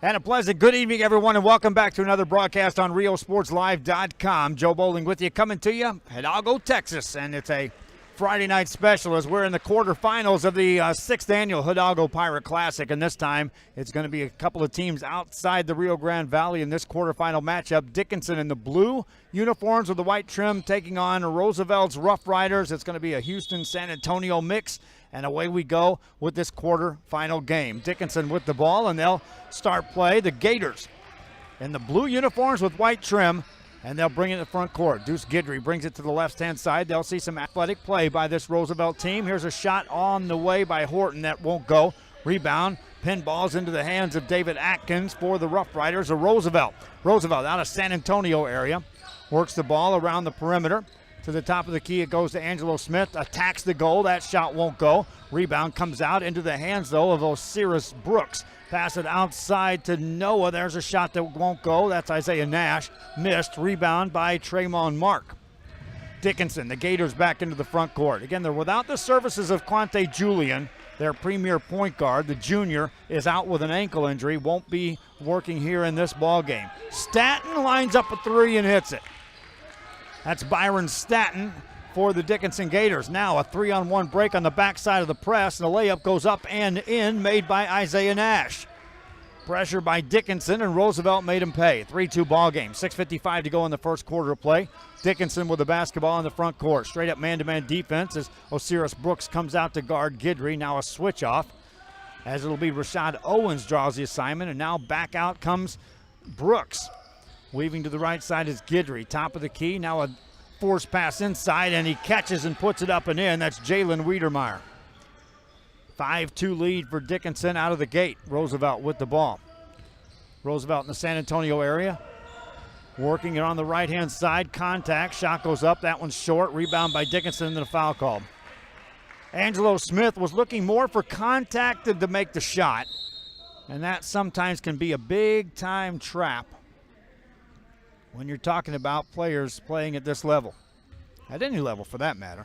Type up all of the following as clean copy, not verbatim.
And a pleasant good evening, everyone, and welcome back to another broadcast on RioSportsLive.com. Joe Bowling with you, coming to you, Hidalgo, Texas, and it's a Friday night special as we're in the quarterfinals of the 6th annual Hidalgo Pirate Classic, and this time it's going to be a couple of teams outside the Rio Grande Valley in this quarterfinal matchup. Dickinson in the blue uniforms with the white trim taking on Roosevelt's Rough Riders. It's going to be a Houston-San Antonio mix. And away we go with this quarterfinal game. Dickinson with the ball, and they'll start play. The Gators in the blue uniforms with white trim, and they'll bring it to the front court. Deuce Guidry brings it to the left-hand side. They'll see some athletic play by this Roosevelt team. Here's a shot on the way by Horton that won't go. Rebound, pinballs into the hands of David Atkins for the Rough Riders of Roosevelt. Roosevelt out of San Antonio area. Works the ball around the perimeter. To the top of the key, it goes to Angelo Smith, attacks the goal. That shot won't go. Rebound comes out into the hands, though, of Osiris Brooks. Pass it outside to Noah. There's a shot that won't go. That's Isaiah Nash. Missed. Rebound by Tremon Mark. Dickinson, the Gators back into the front court. Again, they're without the services of Quante Julian, their premier point guard. The junior is out with an ankle injury. Won't be working here in this ball game. Statton lines up a three and hits it. That's Byron Statton for the Dickinson Gators. Now a 3-on-1 break on the backside of the press, and the layup goes up and in, made by Isaiah Nash. Pressure by Dickinson, and Roosevelt made him pay. 3-2 ball game. 6:55 to go in the first quarter of play. Dickinson with the basketball in the front court. Straight up man-to-man defense as Osiris Brooks comes out to guard Guidry. Now a switch off as it'll be Rashad Owens draws the assignment, and now back out comes Brooks. Weaving to the right side is Guidry. Top of the key. Now a force pass inside, and he catches and puts it up and in. That's Jalen Wiedermeyer. 5-2 lead for Dickinson out of the gate. Roosevelt with the ball. Roosevelt in the San Antonio area. Working it on the right-hand side. Contact. Shot goes up. That one's short. Rebound by Dickinson, and then a foul called. Angelo Smith was looking more for contact than to make the shot. And that sometimes can be a big-time trap when you're talking about players playing at this level, at any level for that matter.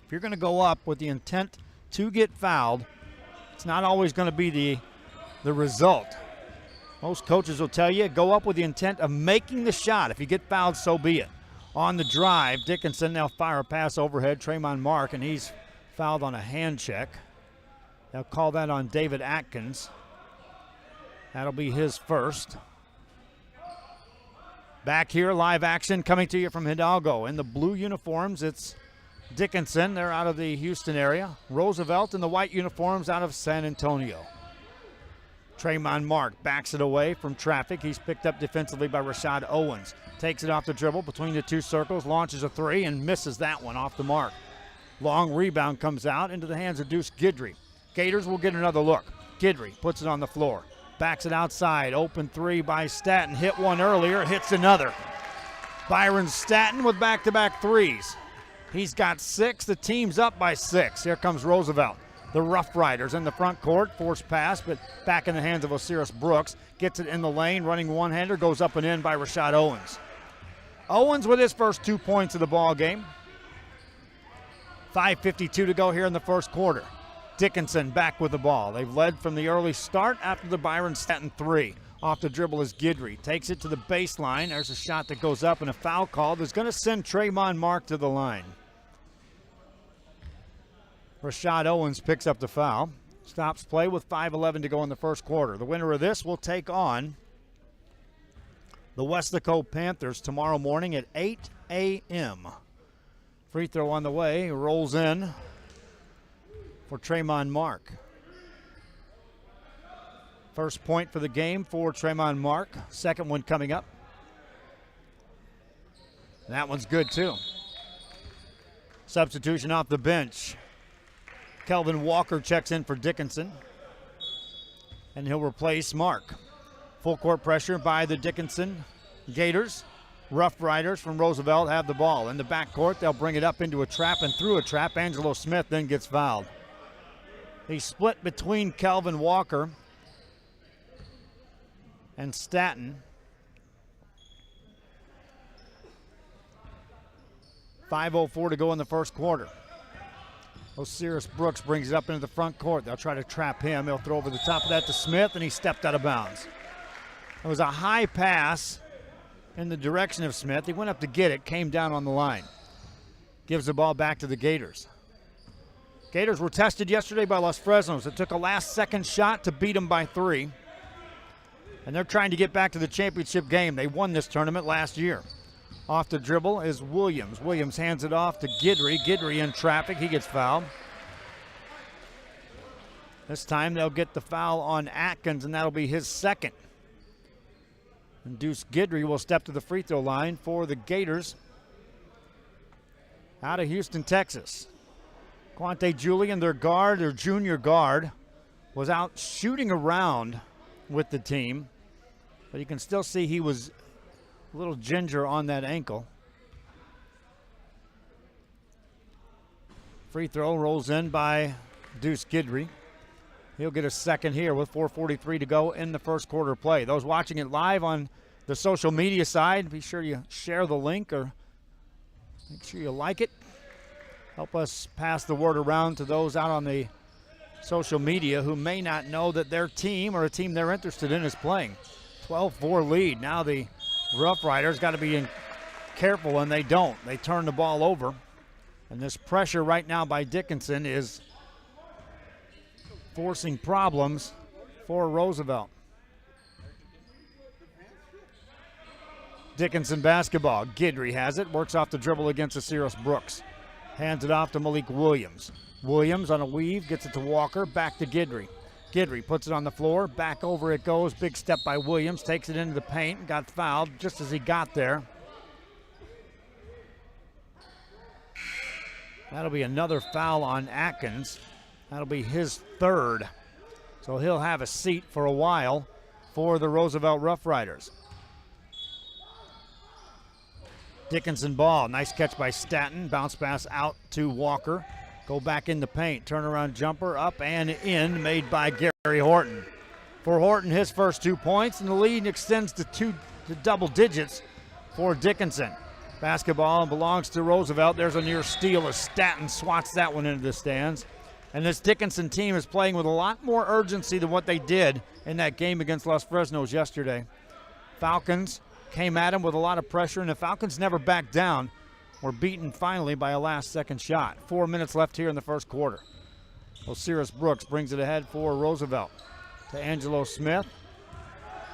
If you're going to go up with the intent to get fouled, it's not always going to be the result. Most coaches will tell you, go up with the intent of making the shot. If you get fouled, so be it. On the drive, Dickinson, they'll fire a pass overhead. Tremon Mark, and he's fouled on a hand check. They'll call that on David Atkins. That'll be his first. Back here, live action coming to you from Hidalgo. In the blue uniforms, it's Dickinson. They're out of the Houston area. Roosevelt in the white uniforms out of San Antonio. Tremon Mark backs it away from traffic. He's picked up defensively by Rashad Owens. Takes it off the dribble between the two circles, launches a three, and misses that one off the mark. Long rebound comes out into the hands of Deuce Guidry. Gators will get another look. Guidry puts it on the floor. Backs it outside. Open three by Statton. Hit one earlier. Hits another. Byron Statton with back-to-back threes. He's got 6. The team's up by 6. Here comes Roosevelt. The Rough Riders in the front court. Forced pass, but back in the hands of Osiris Brooks. Gets it in the lane. Running one-hander. Goes up and in by Rashad Owens. Owens with his first 2 points of the ball game. 5:52 to go here in the first quarter. Dickinson back with the ball. They've led from the early start after the Byron Statton three. Off the dribble is Guidry. Takes it to the baseline. There's a shot that goes up and a foul call that's going to send Tremon Mark to the line. Rashad Owens picks up the foul. Stops play with 5:11 to go in the first quarter. The winner of this will take on the Westlaco Panthers tomorrow morning at 8 a.m. Free throw on the way. Rolls in for Tremon Mark. First point for the game for Tremon Mark. Second one coming up. That one's good too. Substitution off the bench. Kelvin Walker checks in for Dickinson, and he'll replace Mark. Full court pressure by the Dickinson Gators. Rough Riders from Roosevelt have the ball. In the backcourt, they'll bring it up into a trap and through a trap. Angelo Smith then gets fouled. He split between Kelvin Walker and Statton. 5:04 to go in the first quarter. Osiris Brooks brings it up into the front court. They'll try to trap him. He'll throw over the top of that to Smith, and he stepped out of bounds. It was a high pass in the direction of Smith. He went up to get it, came down on the line. Gives the ball back to the Gators. Gators were tested yesterday by Los Fresnos. It took a last-second shot to beat them by 3. And they're trying to get back to the championship game. They won this tournament last year. Off the dribble is Williams. Williams hands it off to Guidry. Guidry in traffic. He gets fouled. This time they'll get the foul on Atkins, and that'll be his second. And Deuce Guidry will step to the free throw line for the Gators out of Houston, Texas. Quante Julian, their junior guard, was out shooting around with the team, but you can still see he was a little ginger on that ankle. Free throw rolls in by Deuce Guidry. He'll get a second here with 4:43 to go in the first quarter play. Those watching it live on the social media side, be sure you share the link or make sure you like it. Help us pass the word around to those out on the social media who may not know that their team or a team they're interested in is playing. 12-4 lead. Now the Rough Riders got to be careful, and they don't. They turn the ball over. And this pressure right now by Dickinson is forcing problems for Roosevelt. Dickinson basketball. Guidry has it. Works off the dribble against Osiris Brooks. Hands it off to Malik Williams. Williams on a weave, gets it to Walker, back to Guidry. Guidry puts it on the floor, back over it goes. Big step by Williams, takes it into the paint, got fouled just as he got there. That'll be another foul on Atkins. That'll be his third. So he'll have a seat for a while for the Roosevelt Rough Riders. Dickinson ball, nice catch by Staton. Bounce pass out to Walker. Go back in the paint, turnaround jumper up and in, made by Gary Horton. For Horton, his first 2 points, and the lead extends to double digits for Dickinson. Basketball belongs to Roosevelt. There's a near steal as Staton swats that one into the stands. And this Dickinson team is playing with a lot more urgency than what they did in that game against Los Fresnos yesterday. Falcons came at him with a lot of pressure, and the Falcons never backed down. Were beaten finally by a last-second shot. 4 minutes left here in the first quarter. Osiris Brooks brings it ahead for Roosevelt. To Angelo Smith.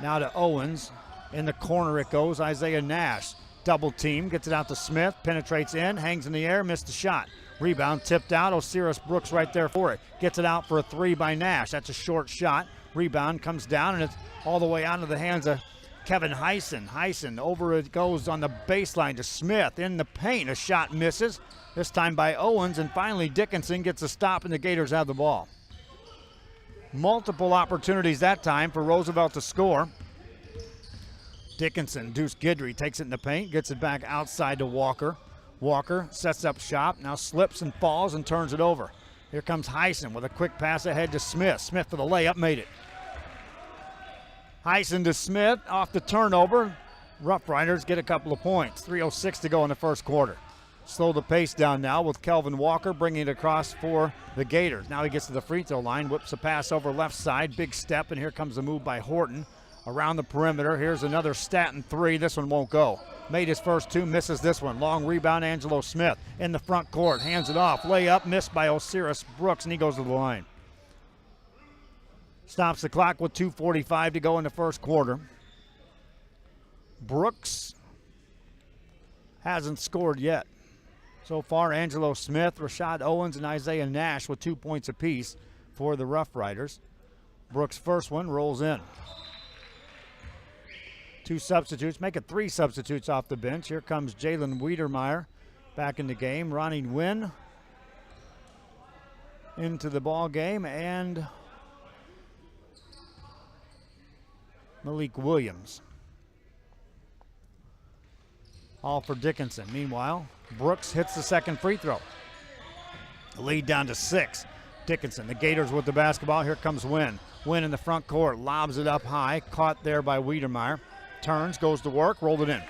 Now to Owens. In the corner it goes. Isaiah Nash. Double team. Gets it out to Smith. Penetrates in. Hangs in the air. Missed the shot. Rebound tipped out. Osiris Brooks right there for it. Gets it out for a 3 by Nash. That's a short shot. Rebound comes down, and it's all the way out of the hands of Kevin Heisen. Heisen over it goes on the baseline to Smith. In the paint, a shot misses. This time by Owens, and finally Dickinson gets a stop, and the Gators have the ball. Multiple opportunities that time for Roosevelt to score. Dickinson, Deuce Guidry takes it in the paint, gets it back outside to Walker. Walker sets up shop, now slips and falls and turns it over. Here comes Heisen with a quick pass ahead to Smith. Smith for the layup, made it. Heisen to Smith off the turnover. Rough Riders get a couple of points. 3:06 to go in the first quarter. Slow the pace down now with Kelvin Walker bringing it across for the Gators. Now he gets to the free throw line, whips a pass over left side. Big step, and here comes the move by Horton. Around the perimeter, here's another Staton 3. This one won't go. Made his first 2, misses this one. Long rebound, Angelo Smith in the front court. Hands it off, layup, missed by Osiris Brooks, and he goes to the line. Stops the clock with 2:45 to go in the first quarter. Brooks hasn't scored yet. So far, Angelo Smith, Rashad Owens, and Isaiah Nash with 2 points apiece for the Rough Riders. Brooks' first one rolls in. 2 substitutes, make it 3 substitutes off the bench. Here comes Jalen Wiedermeyer back in the game. Ronnie Nguyen into the ball game, and Malik Williams. All for Dickinson. Meanwhile, Brooks hits the second free throw. The lead down to 6. Dickinson, the Gators with the basketball. Here comes Nguyen. Nguyen in the front court, lobs it up high, caught there by Wiedermeyer. Turns, goes to work, rolled it in.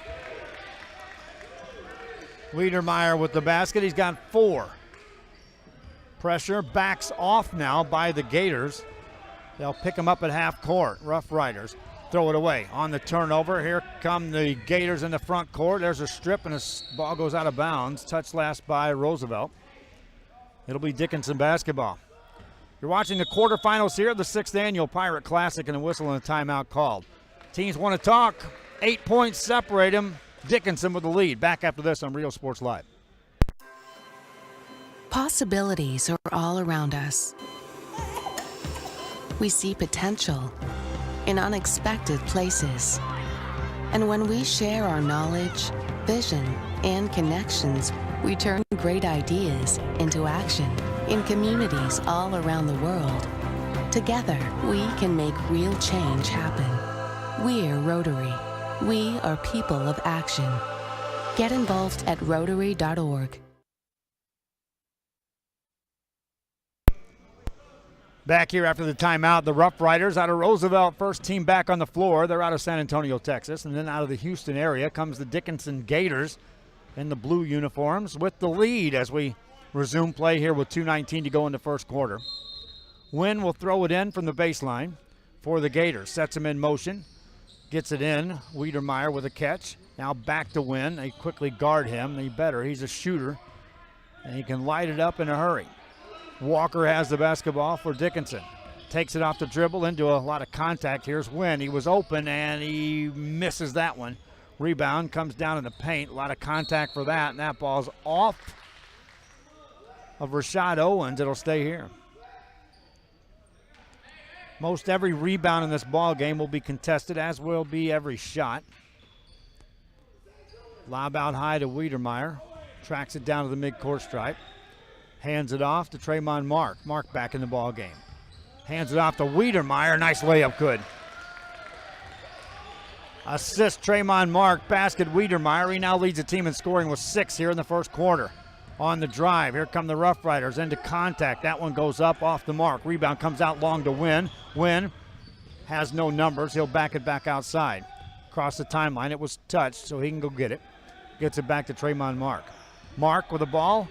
Wiedermeyer with the basket, he's got 4. Pressure backs off now by the Gators. They'll pick him up at half court, Rough Riders. throw it away. On the turnover, here come the Gators in the front court. There's a strip, and the ball goes out of bounds. Touched last by Roosevelt. It'll be Dickinson basketball. You're watching the quarterfinals here of the 6th Annual Pirate Classic, and a whistle and a timeout called. Teams want to talk. 8 points separate them. Dickinson with the lead. Back after this on Real Sports Live. Possibilities are all around us. We see potential in unexpected places. And when we share our knowledge, vision, and connections, we turn great ideas into action in communities all around the world. Together, we can make real change happen. We're Rotary. We are people of action. Get involved at Rotary.org. Back here after the timeout, the Rough Riders out of Roosevelt, first team back on the floor. They're out of San Antonio, Texas. And then out of the Houston area comes the Dickinson Gators in the blue uniforms with the lead as we resume play here with 2:19 to go in the first quarter. Wynn will throw it in from the baseline for the Gators. Sets him in motion. Gets it in. Wiedermeyer with a catch. Now back to Wynn. They quickly guard him. They better. He's a shooter. And he can light it up in a hurry. Walker has the basketball for Dickinson. Takes it off the dribble into a lot of contact. Here's Wynn. He was open and he misses that one. Rebound comes down in the paint. A lot of contact for that. And that ball's off of Rashad Owens. It'll stay here. Most every rebound in this ball game will be contested, as will be every shot. Lob out high to Wiedermeyer. Tracks it down to the midcourt stripe. Hands it off to Tremont Mark. Mark back in the ball game. Hands it off to Wiedermeyer. Nice layup, good. Assist Tremont Mark. Basket Wiedermeyer. He now leads the team in scoring with 6 here in the first quarter. On the drive, here come the Rough Riders into contact. That one goes up off the mark. Rebound comes out long to Wynn. Wynn has no numbers. He'll back it back outside. Across the timeline, it was touched, so he can go get it. Gets it back to Tremont Mark. Mark with the ball.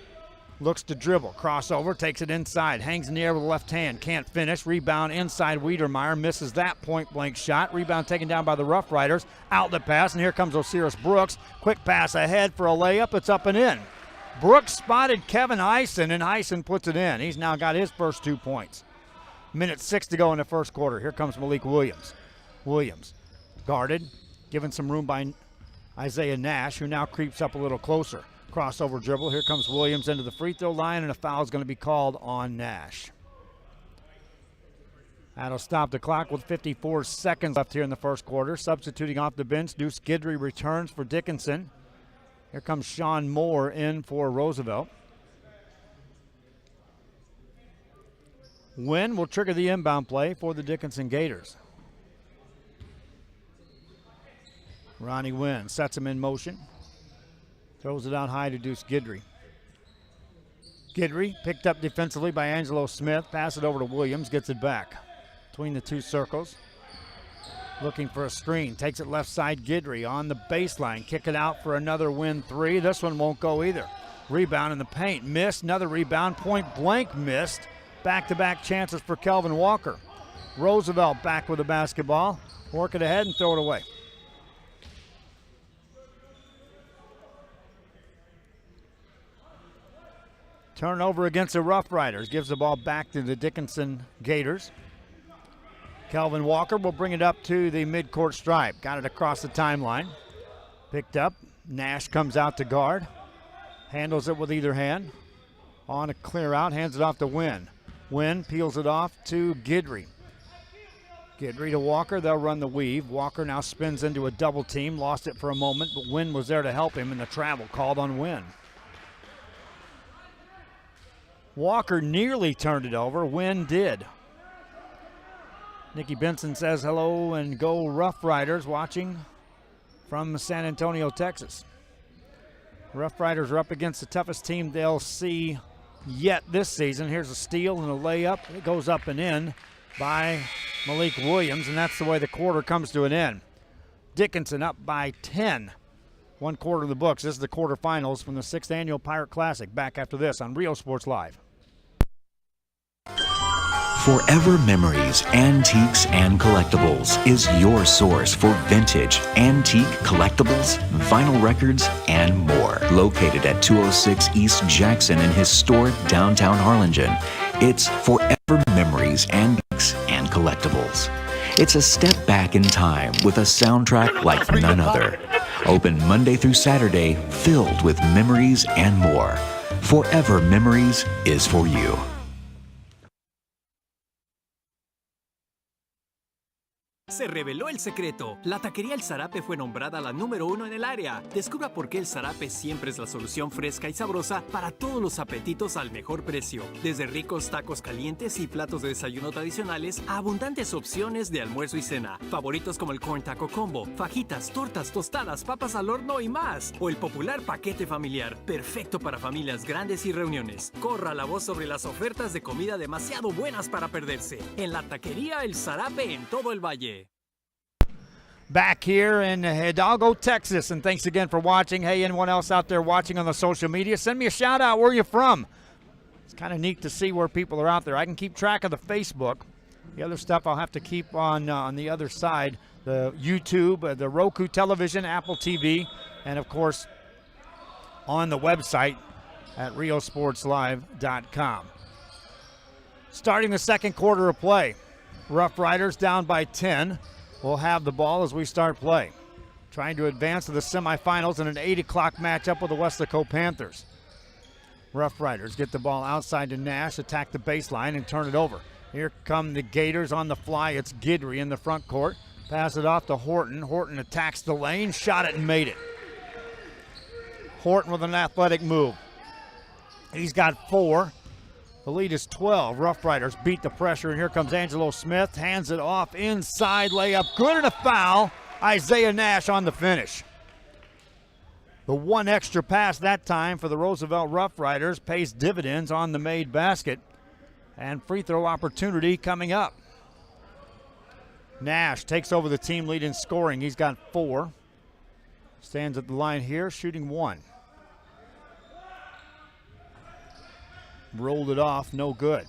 Looks to dribble, crossover, takes it inside, hangs in the air with the left hand, can't finish. Rebound inside Wiedermeyer, misses that point-blank shot. Rebound taken down by the Rough Riders. Outlet pass, and here comes Osiris Brooks. Quick pass ahead for a layup. It's up and in. Brooks spotted Kevin Eisen, and Eisen puts it in. He's now got his first 2 points. Minute 6 to go in the first quarter. Here comes Malik Williams. Williams guarded, given some room by Isaiah Nash, who now creeps up a little closer. Crossover dribble. Here comes Williams into the free throw line, and a foul is going to be called on Nash. That'll stop the clock with 54 seconds left here in the first quarter. Substituting off the bench, Deuce Guidry returns for Dickinson. Here comes Sean Moore in for Roosevelt. Wynn will trigger the inbound play for the Dickinson Gators. Ronnie Wynn sets him in motion. Throws it out high to Deuce Guidry. Guidry picked up defensively by Angelo Smith. Pass it over to Williams. Gets it back between the two circles. Looking for a screen. Takes it left side. Guidry on the baseline. Kick it out for another Wynn three. This one won't go either. Rebound in the paint. Missed. Another rebound. Point blank missed. Back-to-back chances for Kelvin Walker. Roosevelt back with the basketball. Work it ahead and throw it away. Turnover against the Rough Riders. Gives the ball back to the Dickinson Gators. Kelvin Walker will bring it up to the midcourt stripe. Got it across the timeline. Picked up. Nash comes out to guard. Handles it with either hand. On a clear out. Hands it off to Wynn. Wynn peels it off to Guidry. Guidry to Walker. They'll run the weave. Walker now spins into a double team. Lost it for a moment, but Wynn was there to help him, and the travel called on Wynn. Walker nearly turned it over. Wynn did. Nikki Benson says hello and go Rough Riders, watching from San Antonio, Texas. Rough Riders are up against the toughest team they'll see yet this season. Here's a steal and a layup. It goes up and in by Malik Williams, and that's the way the quarter comes to an end. Dickinson up by 10. 1 quarter of the books. This is the quarterfinals from the 6th Annual Pirate Classic. Back after this on Real Sports Live. Forever Memories, Antiques and Collectibles is your source for vintage, antique, collectibles, vinyl records, and more. Located at 206 East Jackson in historic downtown Harlingen, it's Forever Memories, Antiques and Collectibles. It's a step back in time with a soundtrack like none other. Open Monday through Saturday, filled with memories and more. Forever Memories is for you. Se reveló el secreto. La taquería El Zarape fue nombrada la número 1 en el área. Descubra por qué El Zarape siempre es la solución fresca y sabrosa para todos los apetitos al mejor precio. Desde ricos tacos calientes y platos de desayuno tradicionales a abundantes opciones de almuerzo y cena. Favoritos como el Corn Taco Combo, fajitas, tortas, tostadas, papas al horno y más. O el popular paquete familiar, perfecto para familias grandes y reuniones. Corra la voz sobre las ofertas de comida demasiado buenas para perderse. En la taquería El Zarape en todo el valle. Back here in Hidalgo, Texas, and thanks again for watching. Hey, anyone else out there watching on the social media, send me a shout out. Where are you from? It's kind of neat to see where people are out there. I can keep track of the Facebook. The other stuff I'll have to keep on the other side, the YouTube, the Roku television, Apple TV, and of course on the website at RioSportsLive.com. Starting the second quarter of play, Rough Riders down by 10. We'll have the ball as we start play. Trying to advance to the semifinals in an 8 o'clock matchup with the Weslaco Panthers. Rough Riders get the ball outside to Nash, attack the baseline, and turn it over. Here come the Gators on the fly. It's Guidry in the front court. Pass it off to Horton. Horton attacks the lane, shot it and made it. Horton with an athletic move. He's got 4. The lead is 12. Rough Riders beat the pressure, and here comes Angelo Smith. Hands it off inside, layup. Good, and a foul. Isaiah Nash on the finish. The one extra pass that time for the Roosevelt Rough Riders pays dividends on the made basket. And free throw opportunity coming up. Nash takes over the team lead in scoring. He's got 4. Stands at the line here, shooting 1. Rolled it off, no good.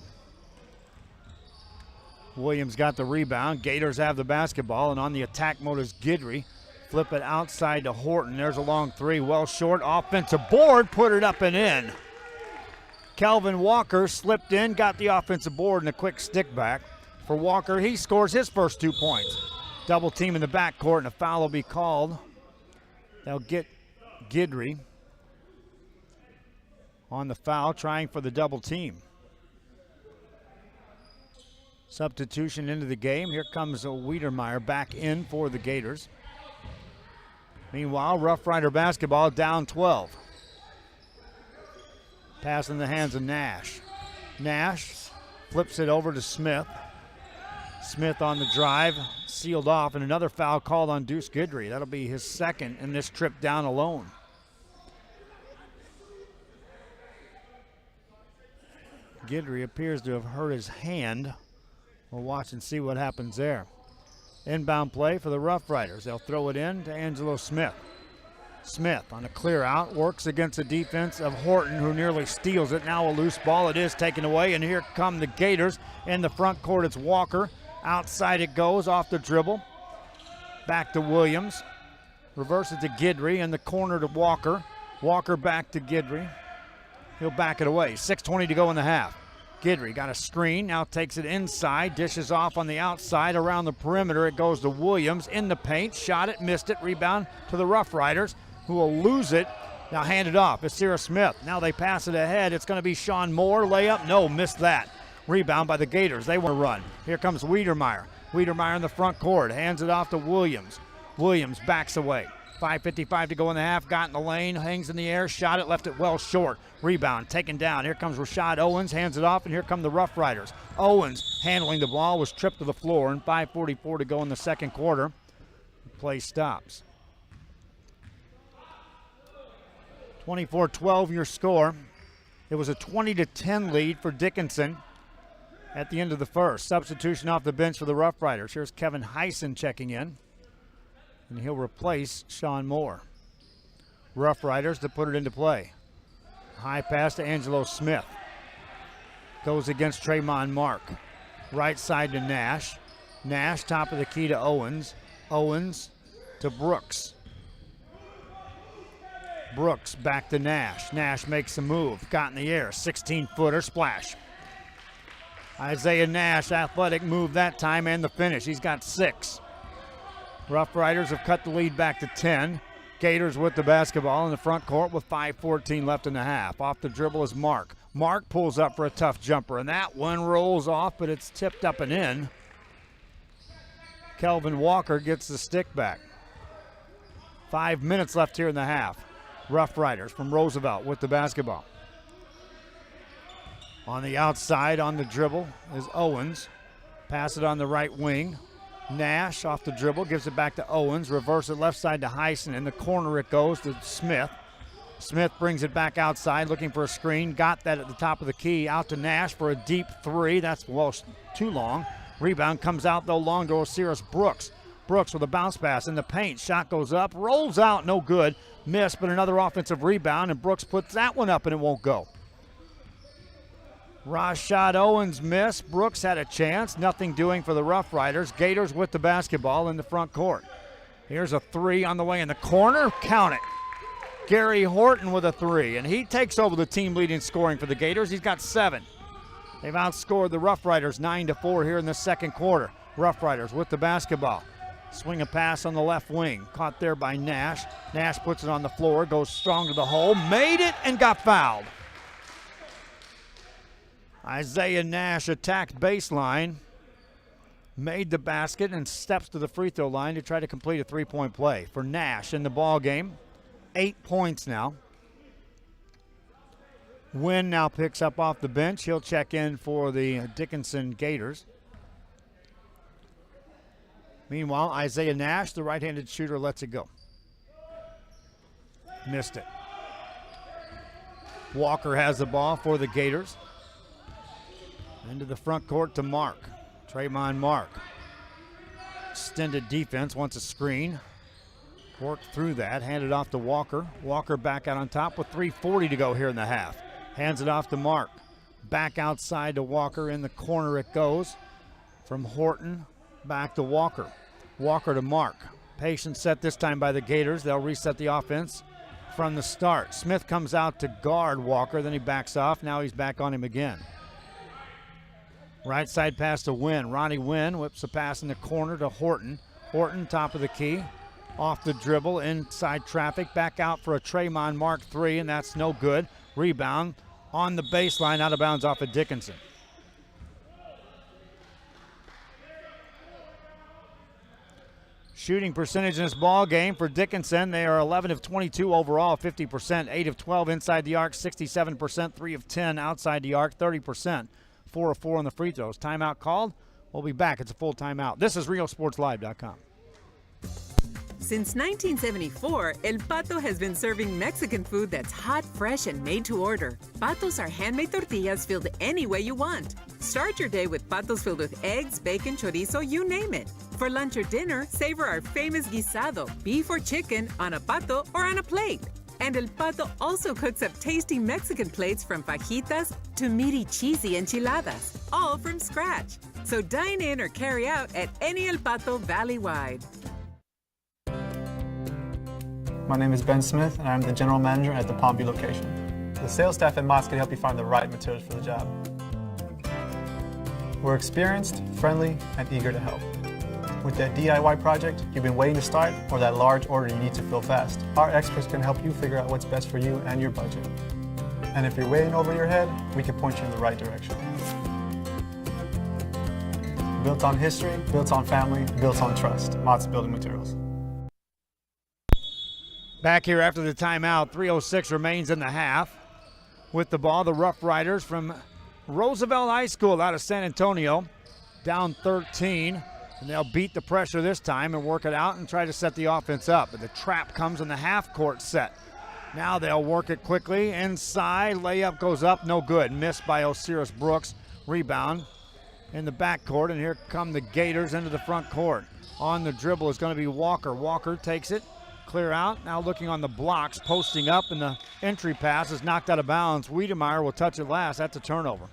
Williams got the rebound. Gators have the basketball, and on the attack mode is Guidry. Flip it outside to Horton. There's a long 3, well short. Offensive board, put it up and in. Kelvin Walker slipped in, got the offensive board, and a quick stick back. For Walker, he scores his first 2 points. Double team in the backcourt, and a foul will be called. They'll get Guidry on the foul, trying for the double team. Substitution into the game. Here comes Wiedermeyer back in for the Gators. Meanwhile, Rough Rider basketball down 12. Pass in the hands of Nash. Nash flips it over to Smith. Smith on the drive, sealed off, and another foul called on Deuce Guidry. That'll be his second in this trip down alone. Guidry appears to have hurt his hand. We'll watch and see what happens there. Inbound play for the Rough Riders. They'll throw it in to Angelo Smith. Smith on a clear out, works against the defense of Horton, who nearly steals it. Now a loose ball. It is taken away, and here come the Gators. In the front court, it's Walker. Outside it goes, off the dribble. Back to Williams. Reverse it to Guidry. In the corner to Walker. Walker back to Guidry. He'll back it away. 6:20 to go in the half. Guidry got a screen, now takes it inside, dishes off on the outside, around the perimeter. It goes to Williams in the paint, shot it, missed it, rebound to the Rough Riders, who will lose it. Now hand it off. It's Sarah Smith. Now they pass it ahead. It's going to be Sean Moore. Layup, no, missed that. Rebound by the Gators. They want to run. Here comes Wiedermeyer. Wiedermeyer in the front court, hands it off to Williams. Williams backs away. 5:55 to go in the half, got in the lane, hangs in the air, shot it, left it well short. Rebound, taken down. Here comes Rashad Owens, hands it off, and here come the Rough Riders. Owens handling the ball, was tripped to the floor, and 5:44 to go in the second quarter. The play stops. 24-12 your score. It was a 20-10 lead for Dickinson at the end of the first. Substitution off the bench for the Rough Riders. Here's Kevin Heisen checking in, and he'll replace Sean Moore. Rough Riders to put it into play. High pass to Angelo Smith. Goes against Tremont Mark. Right side to Nash. Nash, top of the key to Owens. Owens to Brooks. Brooks back to Nash. Nash makes a move. Got in the air. 16-footer splash. Isaiah Nash, athletic move that time and the finish. He's got 6. Rough Riders have cut the lead back to 10. Gators with the basketball in the front court with 5:14 left in the half. Off the dribble is Mark. Mark pulls up for a tough jumper, and that one rolls off, but it's tipped up and in. Kelvin Walker gets the stick back. 5 minutes left here in the half. Rough Riders from Roosevelt with the basketball. On the outside, on the dribble, is Owens. Pass it on the right wing. Nash off the dribble, gives it back to Owens. Reverse it left side to Heisen. In the corner it goes to Smith. Smith brings it back outside, looking for a screen. Got that at the top of the key. Out to Nash for a deep 3. That's, well, too long. Rebound comes out, though, long to Osiris Brooks. Brooks with a bounce pass in the paint. Shot goes up, rolls out, no good. Missed, but another offensive rebound, and Brooks puts that one up, and it won't go. Rashad Owens missed. Brooks had a chance. Nothing doing for the Rough Riders. Gators with the basketball in the front court. Here's a 3 on the way in the corner. Count it. Gary Horton with a 3, and he takes over the team leading scoring for the Gators. He's got 7. They've outscored the Rough Riders 9-4 here in the second quarter. Rough Riders with the basketball. Swing a pass on the left wing. Caught there by Nash. Nash puts it on the floor, goes strong to the hole, made it, and got fouled. Isaiah Nash attacked baseline, made the basket, and steps to the free throw line to try to complete a 3-point play. For Nash in the ball game, 8 points now. Wynn now picks up off the bench. He'll check in for the Dickinson Gators. Meanwhile, Isaiah Nash, the right-handed shooter, lets it go. Missed it. Walker has the ball for the Gators. Into the front court to Mark. Trayvon Mark. Extended defense, wants a screen. Worked through that, handed off to Walker. Walker back out on top with 3:40 to go here in the half. Hands it off to Mark. Back outside to Walker. In the corner it goes. From Horton back to Walker. Walker to Mark. Patient set this time by the Gators. They'll reset the offense from the start. Smith comes out to guard Walker, then he backs off. Now he's back on him again. Right side pass to Wynn. Ronnie Wynn whips a pass in the corner to Horton. Horton, top of the key. Off the dribble, inside traffic. Back out for a Trayvon Mark 3, and that's no good. Rebound on the baseline, out of bounds off of Dickinson. Shooting percentage in this ball game for Dickinson, they are 11 of 22 overall, 50%, 8 of 12 inside the arc, 67%, 3 of 10 outside the arc, 30%. 4 of 4 on the free throws. Timeout called. We'll be back. It's a full timeout. This is RealSportsLive.com. Since 1974, El Pato has been serving Mexican food that's hot, fresh, and made to order. Patos are handmade tortillas filled any way you want. Start your day with patos filled with eggs, bacon, chorizo, you name it. For lunch or dinner, savor our famous guisado, beef or chicken, on a pato or on a plate. And El Pato also cooks up tasty Mexican plates from fajitas to meaty, cheesy enchiladas, all from scratch. So dine in or carry out at any El Pato valley-wide. My name is Ben Smith, and I'm the general manager at the Palmview location. The sales staff at Mott's can help you find the right materials for the job. We're experienced, friendly, and eager to help. With that DIY project you've been waiting to start, or that large order you need to fill fast, our experts can help you figure out what's best for you and your budget. And if you're way over your head, we can point you in the right direction. Built on history, built on family, built on trust. Mott's Building Materials. Back here after the timeout, 3:06 remains in the half. With the ball, the Rough Riders from Roosevelt High School out of San Antonio, down 13. And they'll beat the pressure this time and work it out and try to set the offense up. But the trap comes in the half-court set. Now they'll work it quickly. Inside, layup goes up, no good. Missed by Osiris Brooks. Rebound in the backcourt, and here come the Gators into the front court. On the dribble is going to be Walker. Walker takes it, clear out. Now looking on the blocks, posting up, and the entry pass is knocked out of bounds. Wiedemeyer will touch it last. That's a turnover.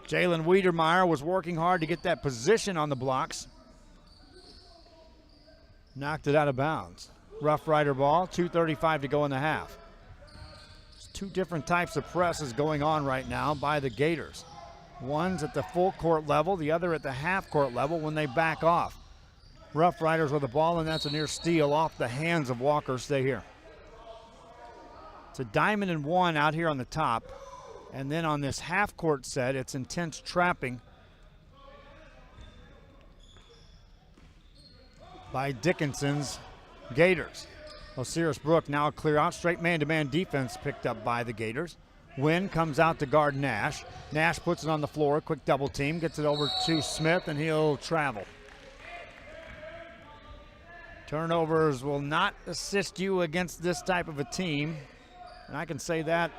Jalen Wiedermeyer was working hard to get that position on the blocks. Knocked it out of bounds. Rough Rider ball, 2:35 to go in the half. There's two different types of presses going on right now by the Gators. One's at the full court level, the other at the half court level when they back off. Rough Riders with the ball, and that's a near steal off the hands of Walker. Stay here. It's a diamond and one out here on the top. And then on this half court set, it's intense trapping by Dickinson's Gators. Osiris Brook now clear out. Straight man-to-man defense picked up by the Gators. Wynn comes out to guard Nash. Nash puts it on the floor. Quick double team. Gets it over to Smith, and he'll travel. Turnovers will not assist you against this type of a team. And I can say that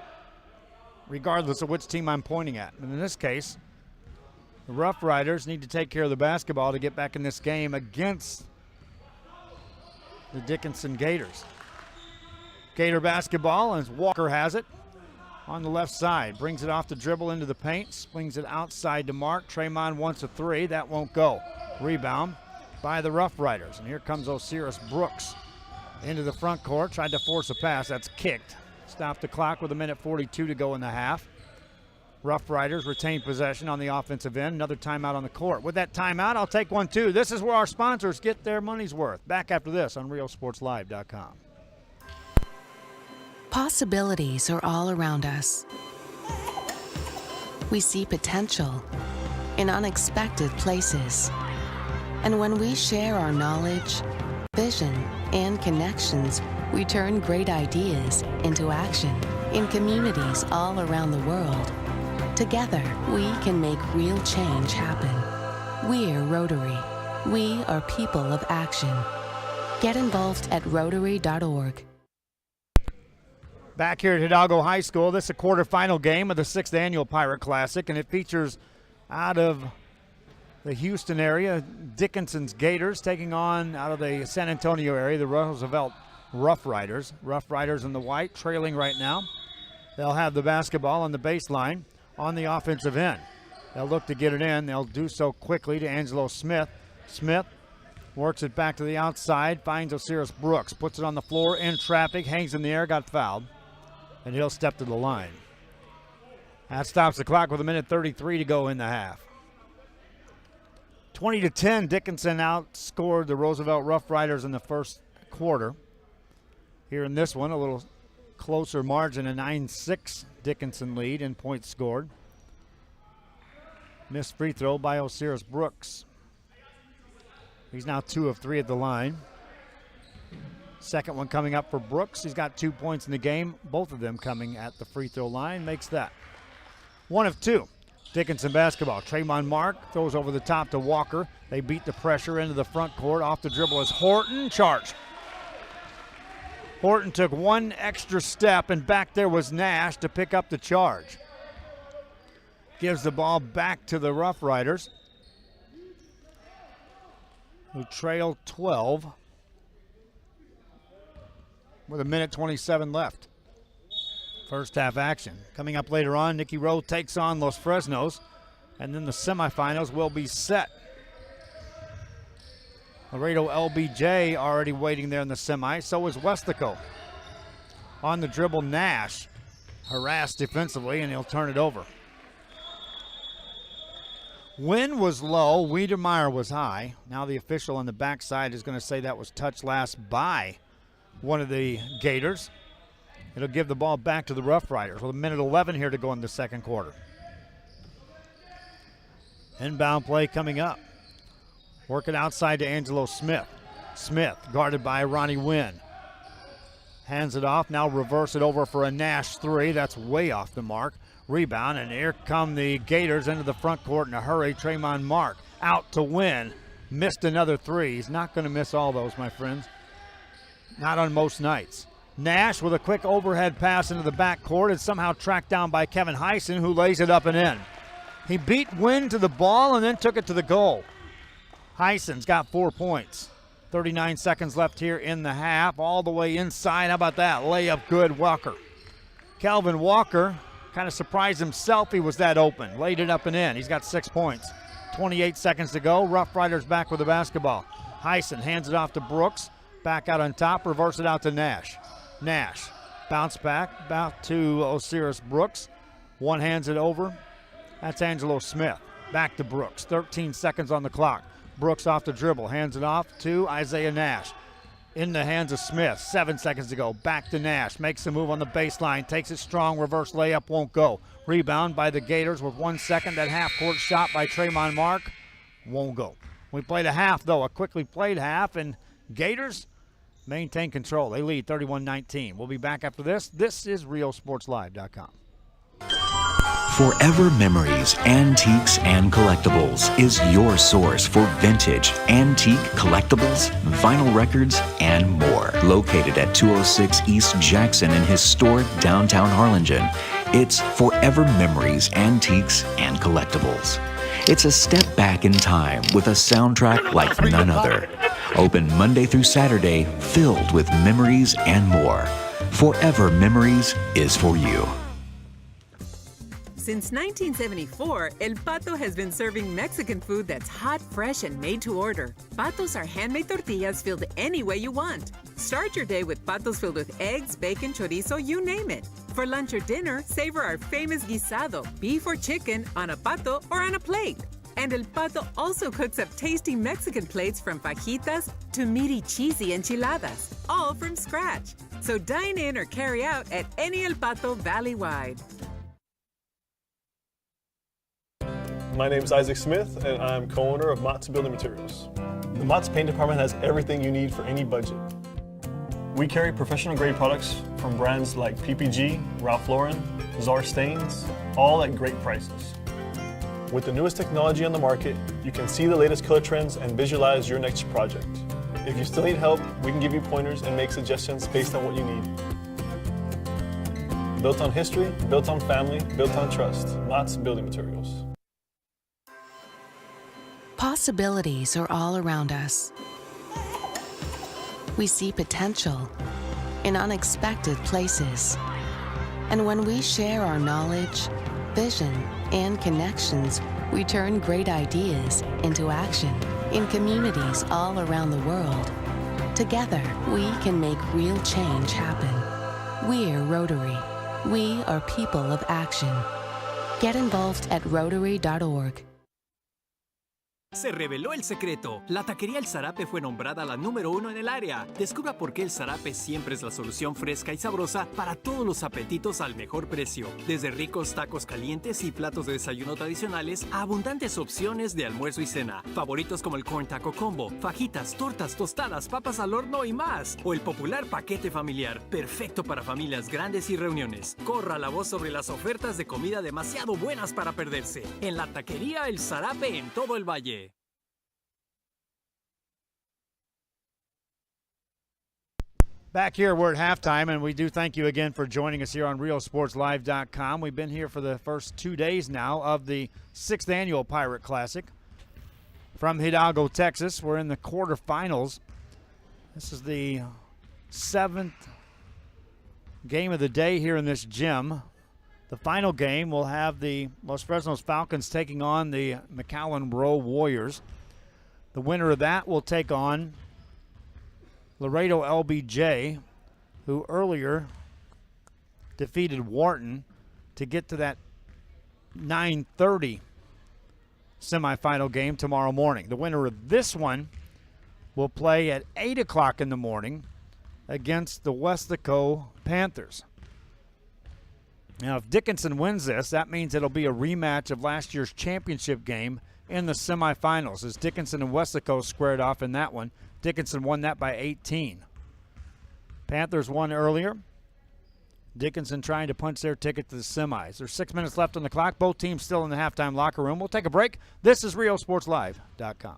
regardless of which team I'm pointing at. And in this case, the Rough Riders need to take care of the basketball to get back in this game against the Dickinson Gators. Gator basketball, as Walker has it on the left side. Brings it off the dribble into the paint. Swings it outside to Mark. Tremont wants a three. That won't go. Rebound by the Rough Riders. And here comes Osiris Brooks into the front court. Tried to force a pass. That's kicked. Stop the clock with 1:42 to go in the half. Rough Riders retain possession on the offensive end. Another timeout on the court. With that timeout, I'll take one too. This is where our sponsors get their money's worth. Back after this on RealSportsLive.com. Possibilities are all around us. We see potential in unexpected places. And when we share our knowledge, vision, and connections, we turn great ideas into action in communities all around the world. Together, we can make real change happen. We're Rotary. We are people of action. Get involved at Rotary.org. Back here at Hidalgo High School, this is a quarterfinal game of the 6th Annual Pirate Classic, and it features out of the Houston area, Dickinson's Gators taking on out of the San Antonio area, the Roosevelt Rough Riders. Rough Riders in the white, trailing right now. They'll have the basketball on the baseline on the offensive end. They'll look to get it in. They'll do so quickly to Angelo Smith. Smith works it back to the outside, finds Osiris Brooks, puts it on the floor in traffic, hangs in the air, got fouled, and he'll step to the line. That stops the clock with 1:33 to go in the half. 20-10, Dickinson outscored the Roosevelt Rough Riders in the first quarter. Here in this one, a little closer margin, a 9-6 Dickinson lead in points scored. Missed free throw by Osiris Brooks. He's now 2 of 3 at the line. Second one coming up for Brooks. He's got 2 points in the game, both of them coming at the free throw line. Makes that 1 of 2. Dickinson basketball. Tremont Mark throws over the top to Walker. They beat the pressure into the front court. Off the dribble is Horton. Charge. Horton took one extra step, and back there was Nash to pick up the charge. Gives the ball back to the Rough Riders, who trail 12 with 1:27 left. First half action. Coming up later on, Nicky Rowe takes on Los Fresnos, and then the semifinals will be set. Laredo LBJ already waiting there in the semi. So is Westico. On the dribble, Nash harassed defensively, and he'll turn it over. Wynn was low. Wiedermeyer was high. Now the official on the backside is going to say that was touched last by one of the Gators. It'll give the ball back to the Rough Riders with 1:11 here to go in the second quarter. Inbound play coming up. Working outside to Angelo Smith. Smith guarded by Ronnie Wynn. Hands it off, now reverse it over for a Nash three. That's way off the mark. Rebound, and here come the Gators into the front court in a hurry. Tremont Mark out to Wynn. Missed another three. He's not going to miss all those, my friends. Not on most nights. Nash with a quick overhead pass into the backcourt is somehow tracked down by Kevin Heisen, who lays it up and in. He beat Wynn to the ball and then took it to the goal. Heisen's got 4 points. 39 seconds left here in the half. All the way inside. How about that? Layup good, Walker. Calvin Walker kind of surprised himself he was that open. Laid it up and in. He's got 6 points. 28 seconds to go. Rough Riders back with the basketball. Heisen hands it off to Brooks. Back out on top. Reverse it out to Nash. Nash bounce back to Osiris Brooks. One hands it over. That's Angelo Smith. Back to Brooks. 13 seconds on the clock. Brooks off the dribble. Hands it off to Isaiah Nash. In the hands of Smith. 7 seconds to go. Back to Nash. Makes a move on the baseline. Takes it strong. Reverse layup won't go. Rebound by the Gators with 1 second. That half-court shot by Tremont Mark won't go. We played a half, though. A quickly played half. And Gators maintain control. They lead 31-19. We'll be back after this. This is RioSportsLive.com. Forever Memories, Antiques, and Collectibles is your source for vintage, antique collectibles, vinyl records, and more. Located at 206 East Jackson in historic downtown Harlingen, it's Forever Memories, Antiques, and Collectibles. It's a step back in time with a soundtrack like none other. Open Monday through Saturday, filled with memories and more. Forever Memories is for you. Since 1974, El Pato has been serving Mexican food that's hot, fresh, and made to order. Patos are handmade tortillas filled any way you want. Start your day with patos filled with eggs, bacon, chorizo, you name it. For lunch or dinner, savor our famous guisado, beef or chicken, on a pato or on a plate. And El Pato also cooks up tasty Mexican plates from fajitas to meaty, cheesy enchiladas, all from scratch. So dine in or carry out at any El Pato valley-wide. My name is Isaac Smith, and I'm co-owner of Mott's Building Materials. The Mott's Paint Department has everything you need for any budget. We carry professional-grade products from brands like PPG, Ralph Lauren, Czar Stains, all at great prices. With the newest technology on the market, you can see the latest color trends and visualize your next project. If you still need help, we can give you pointers and make suggestions based on what you need. Built on history, built on family, built on trust. Mott's Building Materials. Possibilities are all around us. We see potential in unexpected places. And when we share our knowledge, vision, and connections, we turn great ideas into action in communities all around the world. Together, we can make real change happen. We're Rotary. We are people of action. Get involved at Rotary.org. Se reveló el secreto. La taquería El Zarape fue nombrada la número 1 en el área. Descubra por qué el zarape siempre es la solución fresca y sabrosa para todos los apetitos al mejor precio. Desde ricos tacos calientes y platos de desayuno tradicionales a abundantes opciones de almuerzo y cena. Favoritos como el Corn Taco Combo, fajitas, tortas, tostadas, papas al horno y más. O el popular paquete familiar, perfecto para familias grandes y reuniones. Corra la voz sobre las ofertas de comida demasiado buenas para perderse. En la taquería El Zarape en todo el valle. Back here, we're at halftime, and we do thank you again for joining us here on RioSportsLive.com. We've been here for the first 2 days now of the 6th annual Pirate Classic from Hidalgo, Texas. We're in the quarterfinals. This is the 7th game of the day here in this gym. The final game will have the Los Fresnos Falcons taking on the McAllen Row Warriors. The winner of that will take on Laredo LBJ, who earlier defeated Wharton to get to that 9:30 semifinal game tomorrow morning. The winner of this one will play at 8 o'clock in the morning against the Westaco Panthers. Now, if Dickinson wins this, that means it'll be a rematch of last year's championship game in the semifinals, as Dickinson and Westaco squared off in that one. Dickinson won that by 18. Panthers won earlier. Dickinson trying to punch their ticket to the semis. There's 6 minutes left on the clock. Both teams still in the halftime locker room. We'll take a break. This is RioSportsLive.com.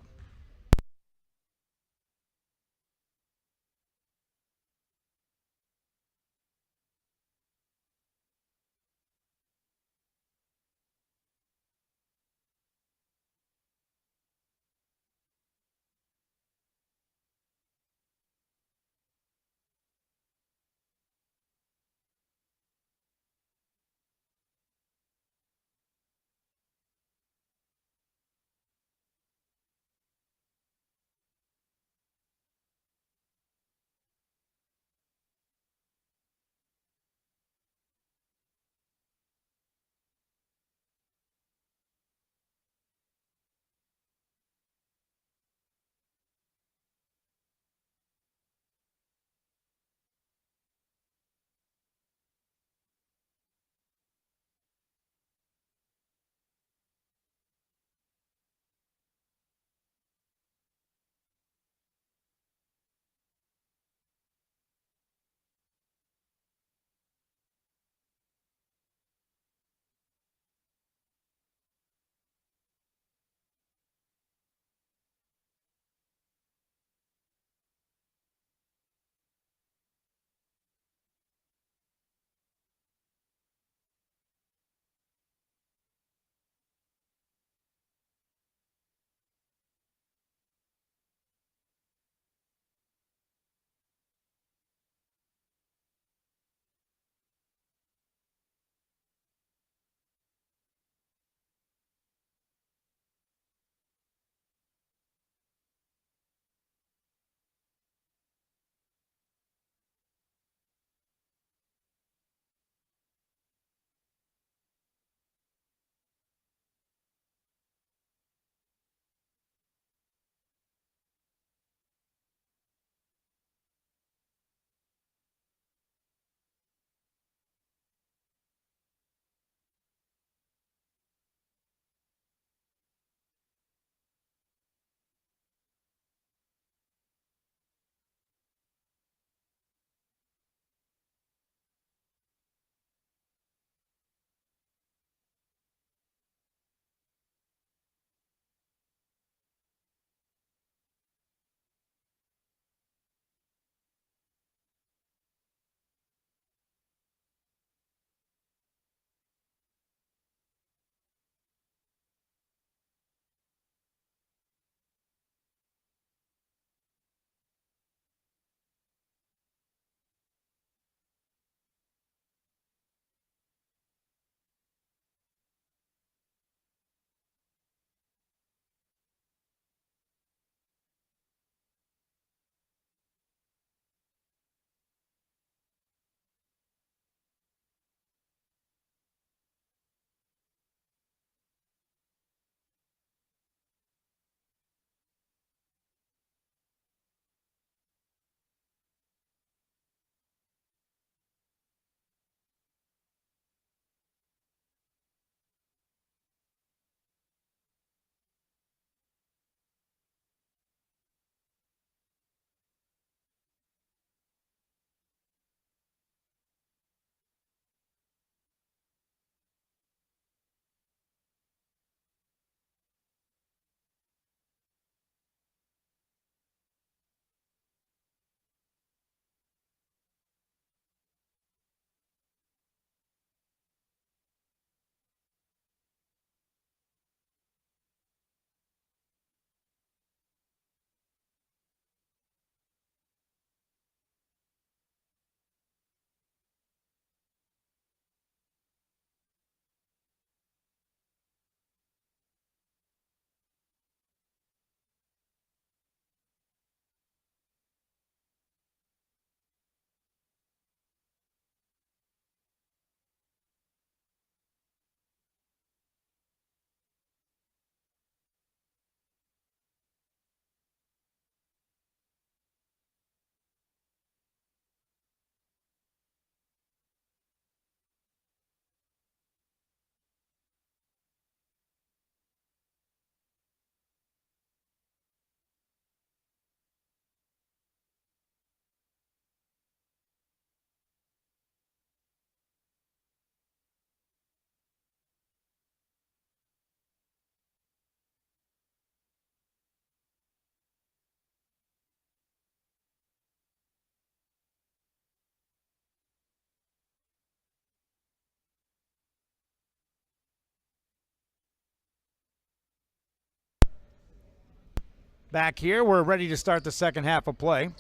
Back here, we're ready to start the second half of play.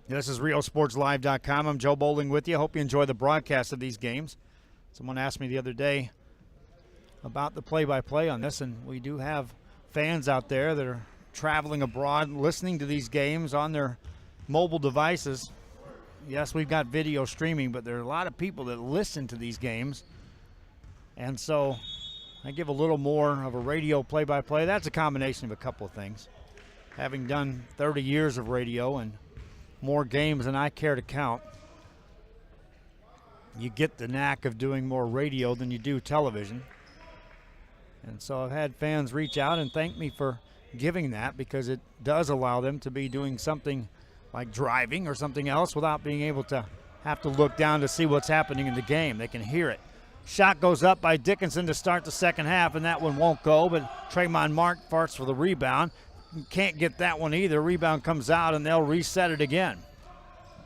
This is RioSportsLive.com. I'm Joe Bowling with you. Hope you enjoy the broadcast of these games. Someone asked me the other day about the play-by-play on this, and we do have fans out there that are traveling abroad, listening to these games on their mobile devices. Yes, we've got video streaming, but there are a lot of people that listen to these games. And so I give a little more of a radio play-by-play. That's a combination of a couple of things. Having done 30 years of radio and more games than I care to count, you get the knack of doing more radio than you do television. And so I've had fans reach out and thank me for giving that, because it does allow them to be doing something like driving or something else without being able to have to look down to see what's happening in the game. They can hear it. Shot goes up by Dickinson to start the second half, and that one won't go, but Tremont Mark farts for the rebound. Can't get that one either. Rebound comes out, and they'll reset it again.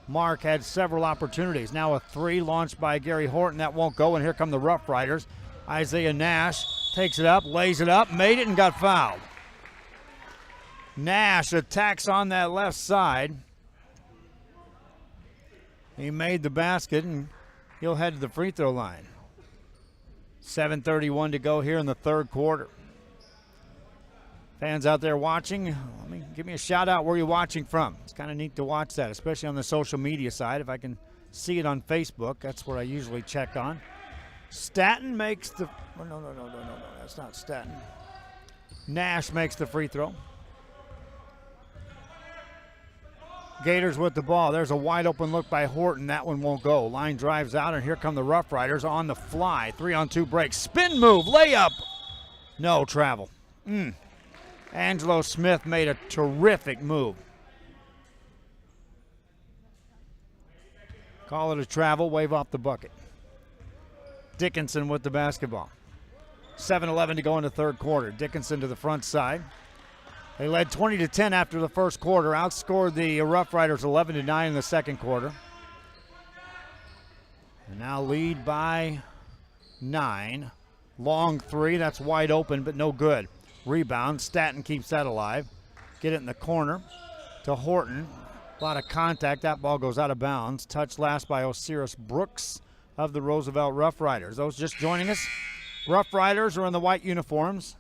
Mark had several opportunities. Now a three launched by Gary Horton. That won't go, and here come the Rough Riders. Isaiah Nash takes it up, lays it up, made it, and got fouled. Nash attacks on that left side. He made the basket, and he'll head to the free throw line. 7:31 to go here in the third quarter. Fans out there watching, give me a shout out where you're watching from. It's kind of neat to watch that, especially on the social media side. If I can see it on Facebook, that's what I usually check on. Staten makes the, no, that's not Staten. Nash makes the free throw. Gators with the ball. There's a wide open look by Horton. That one won't go. Line drives out, and here come the Rough Riders on the fly. 3-on-2 break. Spin move, layup. No travel. Angelo Smith made a terrific move. Call it a travel, wave off the bucket. Dickinson with the basketball. 7:11 to go in the third quarter. Dickinson to the front side. They led 20-10 after the first quarter, outscored the Rough Riders 11-9 in the second quarter. And now lead by 9. Long three, that's wide open, but no good. Rebound, Staten keeps that alive. Get it in the corner to Horton. A lot of contact, that ball goes out of bounds. Touch last by Osiris Brooks of the Roosevelt Rough Riders. Those just joining us, Rough Riders are in the white uniforms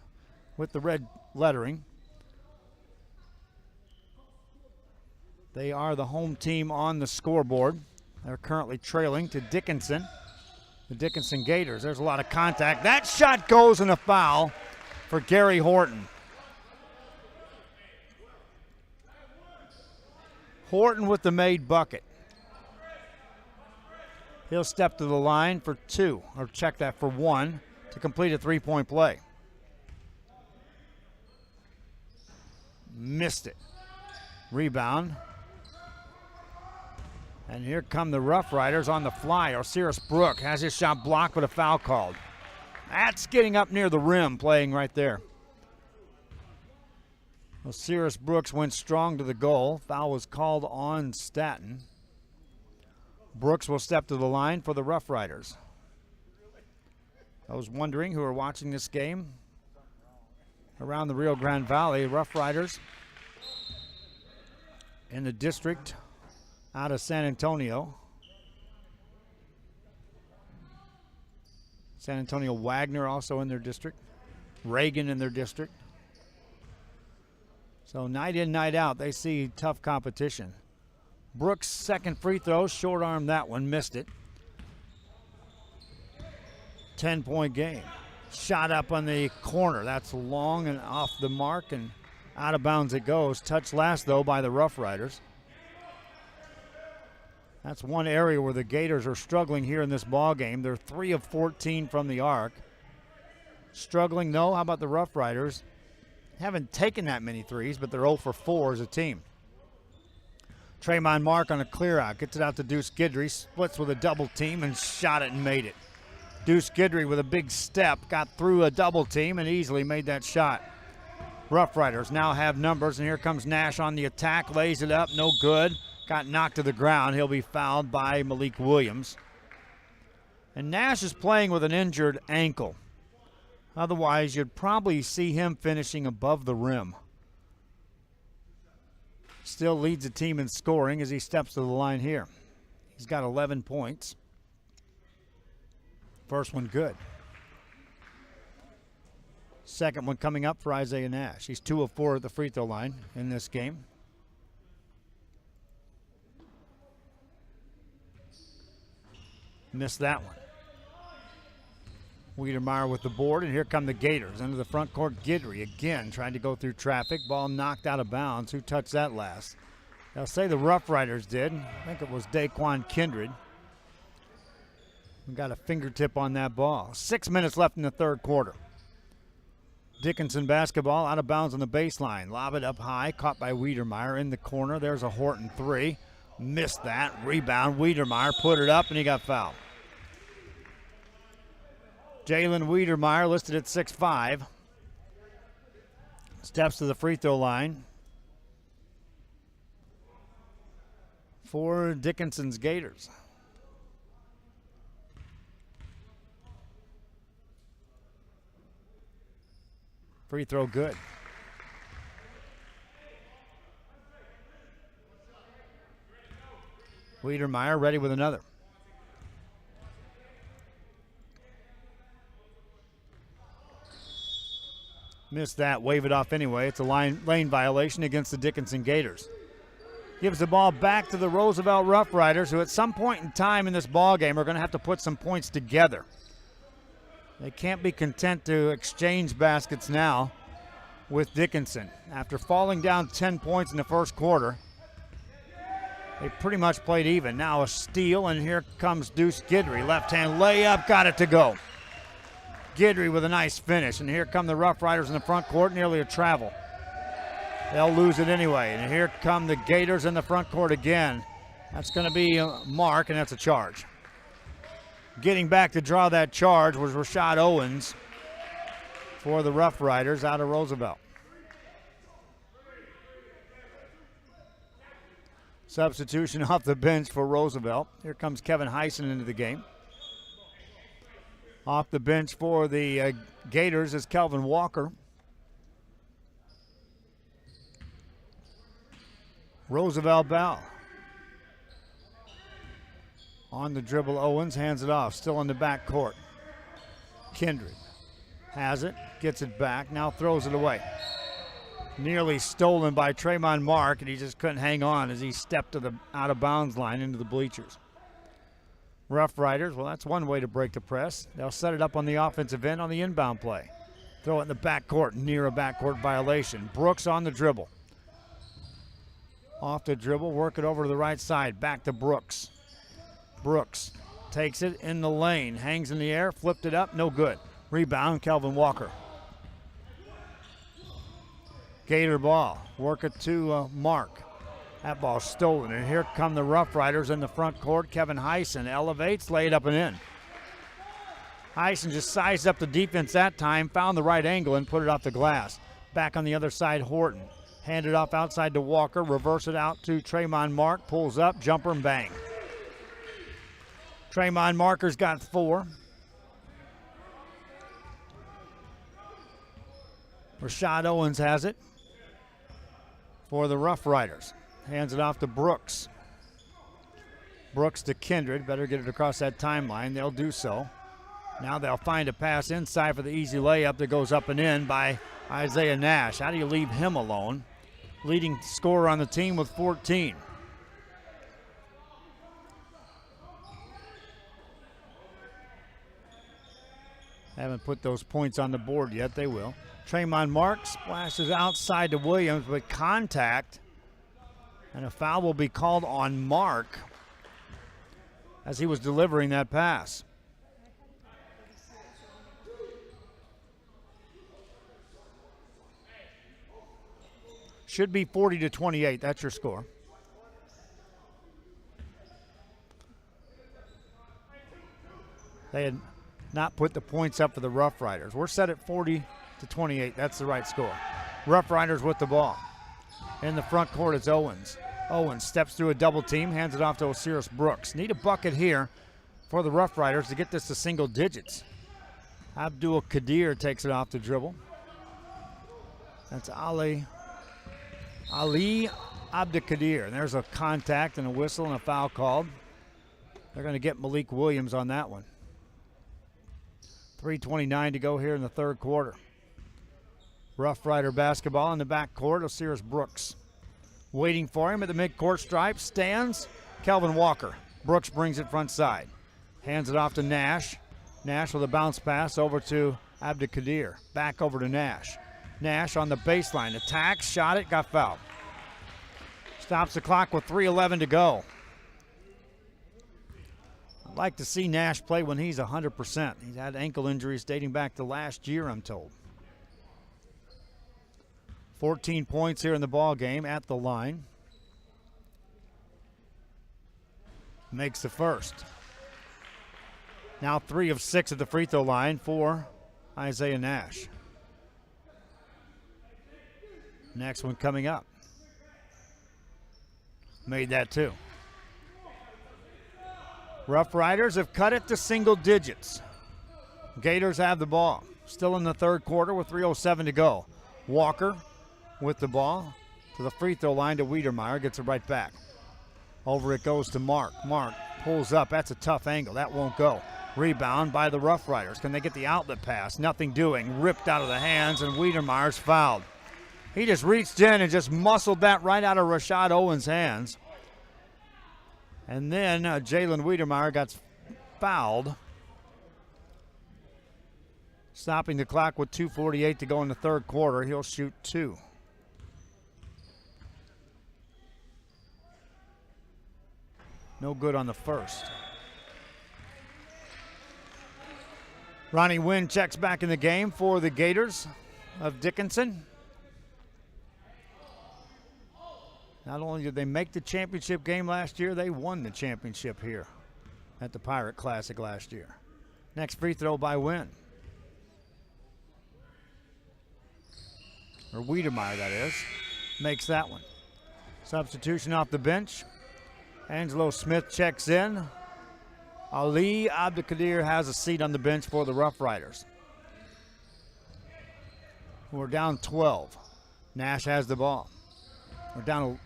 with the red lettering. They are the home team on the scoreboard. They're currently trailing to Dickinson, the Dickinson Gators. There's a lot of contact. That shot goes, and a foul for Gary Horton. Horton with the made bucket. He'll step to the line for 2, or check that for 1, to complete a three-point play. Missed it. Rebound. And here come the Rough Riders on the fly. Osiris Brook has his shot blocked, but a foul called. That's getting up near the rim, playing right there. Osiris Brooks went strong to the goal. Foul was called on Staten. Brooks will step to the line for the Rough Riders. I was wondering who are watching this game around the Rio Grande Valley. Rough Riders in the district out of San Antonio. San Antonio Wagner also in their district. Reagan in their district. So night in, night out, they see tough competition. Brooks' second free throw, short arm that one, missed it. 10-point game. Shot up on the corner. That's long and off the mark, and out of bounds it goes. Touched last, though, by the Rough Riders. That's one area where the Gators are struggling here in this ball game. They're 3 of 14 from the arc. Struggling, no. How about the Rough Riders? Haven't taken that many threes, but they're 0 for 4 as a team. Tremont Mark on a clear out. Gets it out to Deuce Guidry. Splits with a double team and shot it and made it. Deuce Guidry with a big step. Got through a double team and easily made that shot. Rough Riders now have numbers, and here comes Nash on the attack. Lays it up. No good. Got knocked to the ground. He'll be fouled by Malik Williams. And Nash is playing with an injured ankle. Otherwise, you'd probably see him finishing above the rim. still leads the team in scoring as he steps to the line here. He's got 11 points. First one good. Second one coming up for Isaiah Nash. He's 2 of 4 at the free throw line in this game. Missed that one. Wiedemeyer with the board, and here come the Gators. Into the front court, Guidry again trying to go through traffic. Ball knocked out of bounds. Who touched that last? They'll say the Rough Riders did. I think it was Daquan Kindred. We got a fingertip on that ball. 6 minutes left in the third quarter. Dickinson basketball out of bounds on the baseline. Lob it up high, caught by Wiedemeyer in the corner. There's a Horton three. Missed that. Rebound. Wiedemeyer put it up, and he got fouled. Jalen Wiedemeyer, listed at 6'5", steps to the free throw line for Dickinson's Gators. Free throw good. Wiedemeyer ready with another. Missed that, wave it off anyway. It's a lane violation against the Dickinson Gators. Gives the ball back to the Roosevelt Rough Riders, who at some point in time in this ball game are going to have to put some points together. They can't be content to exchange baskets now with Dickinson. After falling down 10 points in the first quarter, they pretty much played even. Now a steal, and here comes Deuce Guidry. Left-hand layup, got it to go. Guidry with a nice finish, and here come the Rough Riders in the front court, nearly a travel. They'll lose it anyway, and here come the Gators in the front court again. That's going to be Mark, and that's a charge. Getting back to draw that charge was Rashad Owens for the Rough Riders out of Roosevelt. Substitution off the bench for Roosevelt. Here comes Kevin Heisen into the game. Off the bench for the Gators is Kelvin Walker. Roosevelt Bell. On the dribble, Owens hands it off, still in the back court. Kindred has it, gets it back, now throws it away. Nearly stolen by Tremont Mark, and he just couldn't hang on as he stepped to the out-of-bounds line into the bleachers. Rough Riders, well, that's one way to break the press. They'll set it up on the offensive end on the inbound play. Throw it in the backcourt, near a backcourt violation. Brooks on the dribble. Off the dribble, work it over to the right side, back to Brooks. Brooks takes it in the lane, hangs in the air, flipped it up, no good. Rebound, Kelvin Walker. Gator ball, work it to Mark. That ball stolen, and here come the Rough Riders in the front court. Kevin Heisen elevates, laid up and in. Heisen just sized up the defense that time, found the right angle, and put it off the glass. Back on the other side, Horton. Handed off outside to Walker, reverse it out to Tremont Mark, pulls up, jumper, and bang. Tremont Marker's got 4. Rashad Owens has it for the Rough Riders. Hands it off to Brooks. Brooks to Kindred. Better get it across that timeline. They'll do so. Now they'll find a pass inside for the easy layup that goes up and in by Isaiah Nash. How do you leave him alone? Leading scorer on the team with 14. Haven't put those points on the board yet. They will. Tremont Mark splashes outside to Williams, but contact. And a foul will be called on Mark as he was delivering that pass. Should be 40-28. That's your score. They had not put the points up for the Rough Riders. We're set at 40-28. That's the right score. Rough Riders with the ball. In the front court, it's Owens. Owens steps through a double team, hands it off to Osiris Brooks. Need a bucket here for the Rough Riders to get this to single digits. Abdul Kadir takes it off the dribble. That's Ali Abdikadir. And there's a contact and a whistle and a foul called. They're going to get Malik Williams on that one. 3:29 to go here in the third quarter. Rough Rider basketball in the backcourt. Osiris Brooks waiting for him at the midcourt stripe. Stands Kelvin Walker. Brooks brings it front side. Hands it off to Nash. Nash with a bounce pass over to Abdikadir. Back over to Nash. Nash on the baseline. Attacks, shot it, got fouled. Stops the clock with 3:11 to go. I'd like to see Nash play when he's 100%. He's had ankle injuries dating back to last year, I'm told. 14 points here in the ball game at the line. Makes the first. Now 3 of 6 at the free throw line for Isaiah Nash. Next one coming up. Made that too. Rough Riders have cut it to single digits. Gators have the ball. Still in the third quarter with 3:07 to go. Walker with the ball to the free throw line to Wiedemeyer. Gets it right back. Over it goes to Mark. Mark pulls up. That's a tough angle. That won't go. Rebound by the Rough Riders. Can they get the outlet pass? Nothing doing. Ripped out of the hands, and Wiedemeyer's fouled. He just reached in and just muscled that right out of Rashad Owen's hands. And then Jalen Wiedemeyer got fouled. Stopping the clock with 2:48 to go in the third quarter. He'll shoot 2. No good on the first. Ronnie Wynn checks back in the game for the Gators of Dickinson. Not only did they make the championship game last year, they won the championship here at the Pirate Classic last year. Next free throw by Wynn. Or Wiedemeyer, that is. Makes that one. Substitution off the bench. Angelo Smith checks in. Ali Abdikadir has a seat on the bench for the Rough Riders. We're down 12. Nash has the ball. We're down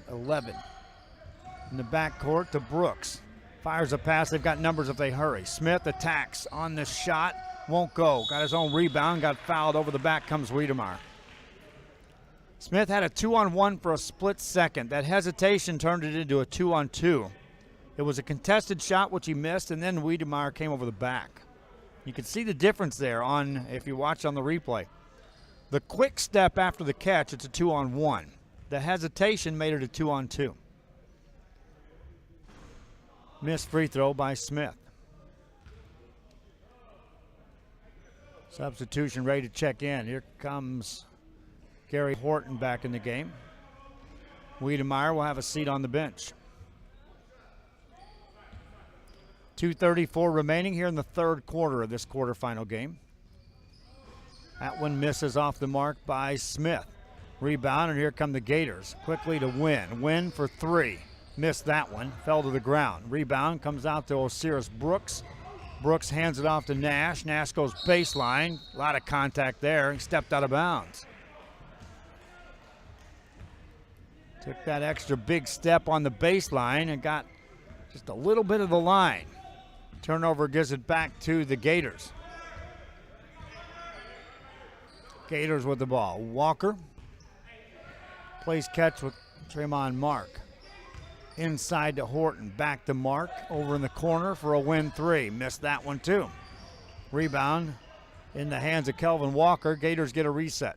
11. In the backcourt to Brooks. Fires a pass. They've got numbers if they hurry. Smith attacks on the shot. Won't go. Got his own rebound. Got fouled. Over the back comes Wiedemeyer. Smith had a 2-on-1 for a split second. That hesitation turned it into a 2-on-2. It was a contested shot, which he missed, and then Wiedemeyer came over the back. You can see the difference there on, if you watch on the replay. The quick step after the catch, it's a 2-on-1. The hesitation made it a 2-on-2. Missed free throw by Smith. Substitution ready to check in. Here comes Gary Horton back in the game. Wiedemeyer will have a seat on the bench. 2:34 remaining here in the third quarter of this quarterfinal game. That one misses off the mark by Smith. Rebound, and here come the Gators. Quickly to Wynn. Wynn for 3. Missed that one. Fell to the ground. Rebound comes out to Osiris Brooks. Brooks hands it off to Nash. Nash goes baseline. A lot of contact there. He stepped out of bounds. Took that extra big step on the baseline and got just a little bit of the line. Turnover gives it back to the Gators. Gators with the ball. Walker plays catch with Tremont Mark. Inside to Horton. Back to Mark. Over in the corner for a win 3. Missed that one too. Rebound in the hands of Kelvin Walker. Gators get a reset.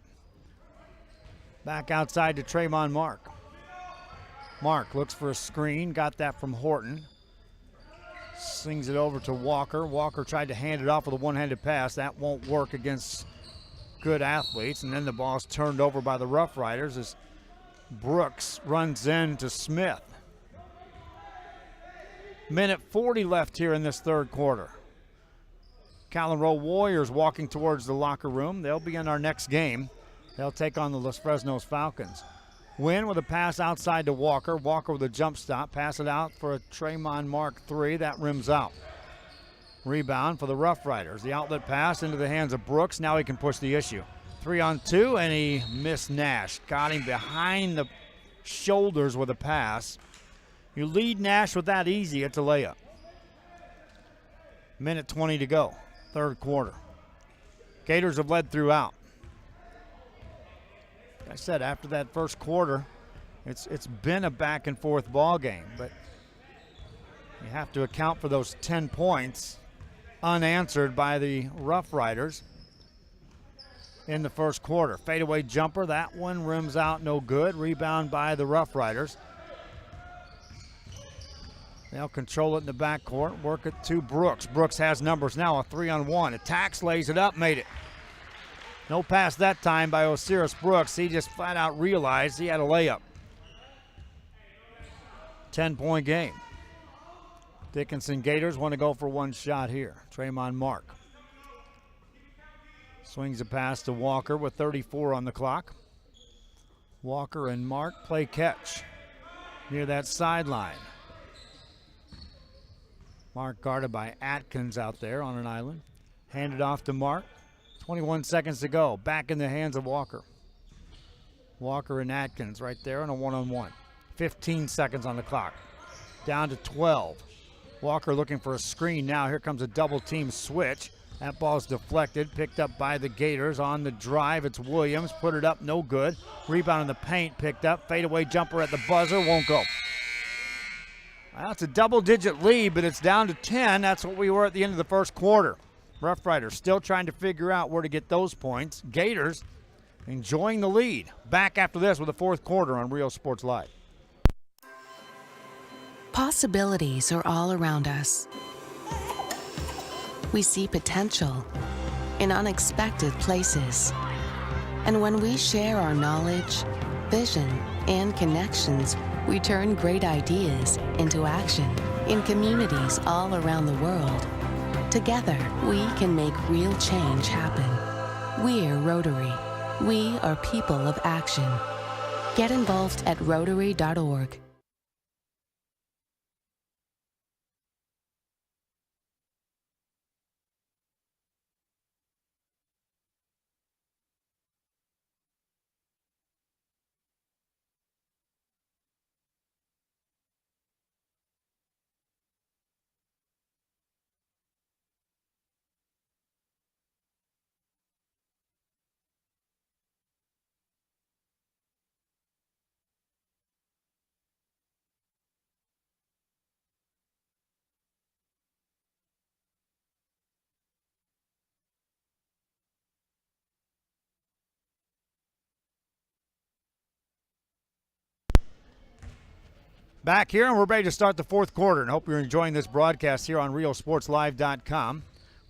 Back outside to Tremont Mark. Mark looks for a screen. Got that from Horton. Slings it over to Walker. Walker tried to hand it off with a one-handed pass. That won't work against good athletes. And then the ball's turned over by the Rough Riders as Brooks runs into Smith. Minute 40 left here in this third quarter. Callan Row Warriors walking towards the locker room. They'll be in our next game. They'll take on the Los Fresnos Falcons. Wynn with a pass outside to Walker. Walker with a jump stop. Pass it out for a Tremont Mark 3. That rims out. Rebound for the Rough Riders. The outlet pass into the hands of Brooks. Now he can push the issue. 3-on-2, and he missed Nash. Got him behind the shoulders with a pass. You lead Nash with that easy, it's a layup. Minute 20 to go, third quarter. Gators have led throughout. Like I said, after that first quarter, it's been a back and forth ball game, but you have to account for those 10 points unanswered by the Rough Riders in the first quarter. Fadeaway jumper, that one rims out, no good. Rebound by the Rough Riders. They'll control it in the backcourt, work it to Brooks. Brooks has numbers now, a 3-on-1. Attacks, lays it up, made it. No pass that time by Osiris Brooks. He just flat out realized he had a layup. 10-point game. Dickinson Gators want to go for one shot here. Tremont Mark swings a pass to Walker with 34 on the clock. Walker and Mark play catch near that sideline. Mark guarded by Atkins out there on an island. Handed off to Mark. 21 seconds to go. Back in the hands of Walker. Walker and Atkins right there on a one-on-one. 15 seconds on the clock. Down to 12. Walker looking for a screen now. Here comes a double-team switch. That ball's deflected, picked up by the Gators on the drive. It's Williams, put it up, no good. Rebound in the paint, picked up. Fadeaway jumper at the buzzer, won't go. Well, it's a double-digit lead, but it's down to 10. That's what we were at the end of the first quarter. Rough Riders still trying to figure out where to get those points. Gators enjoying the lead. Back after this with the fourth quarter on Real Sports Live. Possibilities are all around us. We see potential in unexpected places. And when we share our knowledge, vision, and connections, we turn great ideas into action in communities all around the world. Together, we can make real change happen. We're Rotary. We are people of action. Get involved at Rotary.org. Back here, and we're ready to start the fourth quarter, and hope you're enjoying this broadcast here on RealSportsLive.com.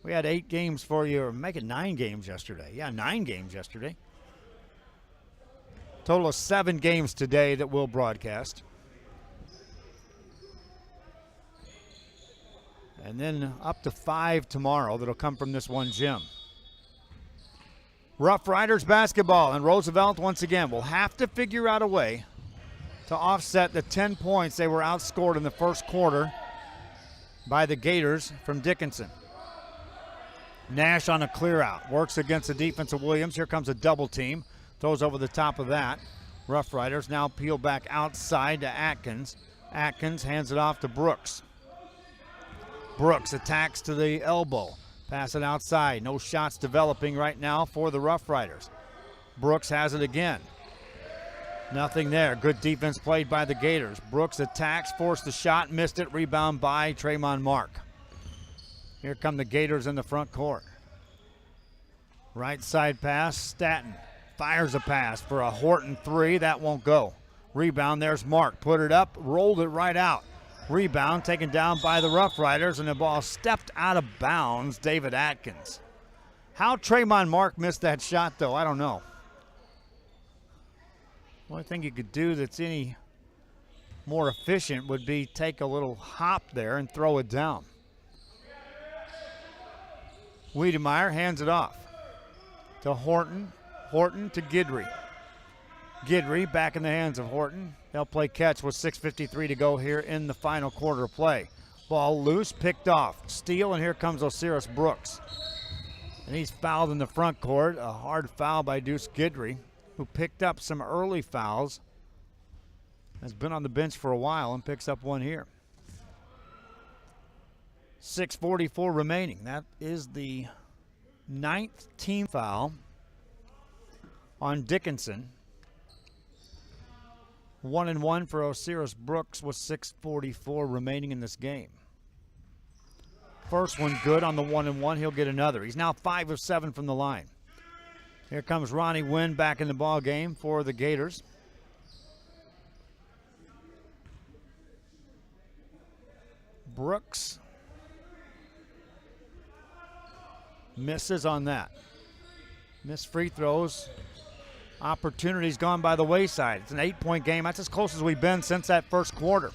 We had 8 games for you, or make it 9 games yesterday. Yeah, 9 games yesterday. Total of 7 games today that we'll broadcast. And then up to 5 tomorrow that'll come from this one gym. Rough Riders basketball, and Roosevelt once again will have to figure out a way to offset the 10 points they were outscored in the first quarter by the Gators from Dickinson. Nash on a clear out, works against the defense of Williams. Here comes a double team, throws over the top of that. Rough Riders now peel back outside to Atkins. Atkins hands it off to Brooks. Brooks attacks to the elbow, pass it outside. No shots developing right now for the Rough Riders. Brooks has it again. Nothing there. Good defense played by the Gators. Brooks attacks, forced the shot, missed it. Rebound by Tremont Mark. Here come the Gators in the front court. Right side pass, Staton fires a pass for a Horton 3. That won't go. Rebound, there's Mark. Put it up, rolled it right out. Rebound taken down by the Rough Riders, and the ball stepped out of bounds. David Atkins. How Tremont Mark missed that shot, though, I don't know. Only thing you could do that's any more efficient would be take a little hop there and throw it down. Wiedemeyer hands it off to Horton. Horton to Guidry. Guidry back in the hands of Horton. They'll play catch with 6:53 to go here in the final quarter of play. Ball loose, picked off. Steal, and here comes Osiris Brooks. And he's fouled in the front court. A hard foul by Deuce Guidry, who picked up some early fouls has been on the bench for a while and picks up one here. 6:44 remaining. That is the 9th team foul on Dickinson. 1-1 for Osiris Brooks with 6:44 remaining in this game. First one good on the 1-1. He'll get another. He's now 5 of 7 from the line. Here comes Ronnie Wynn back in the ball game for the Gators. Brooks misses on that. Missed free throws. Opportunities gone by the wayside. It's an 8-point game. That's as close as we've been since that first quarter.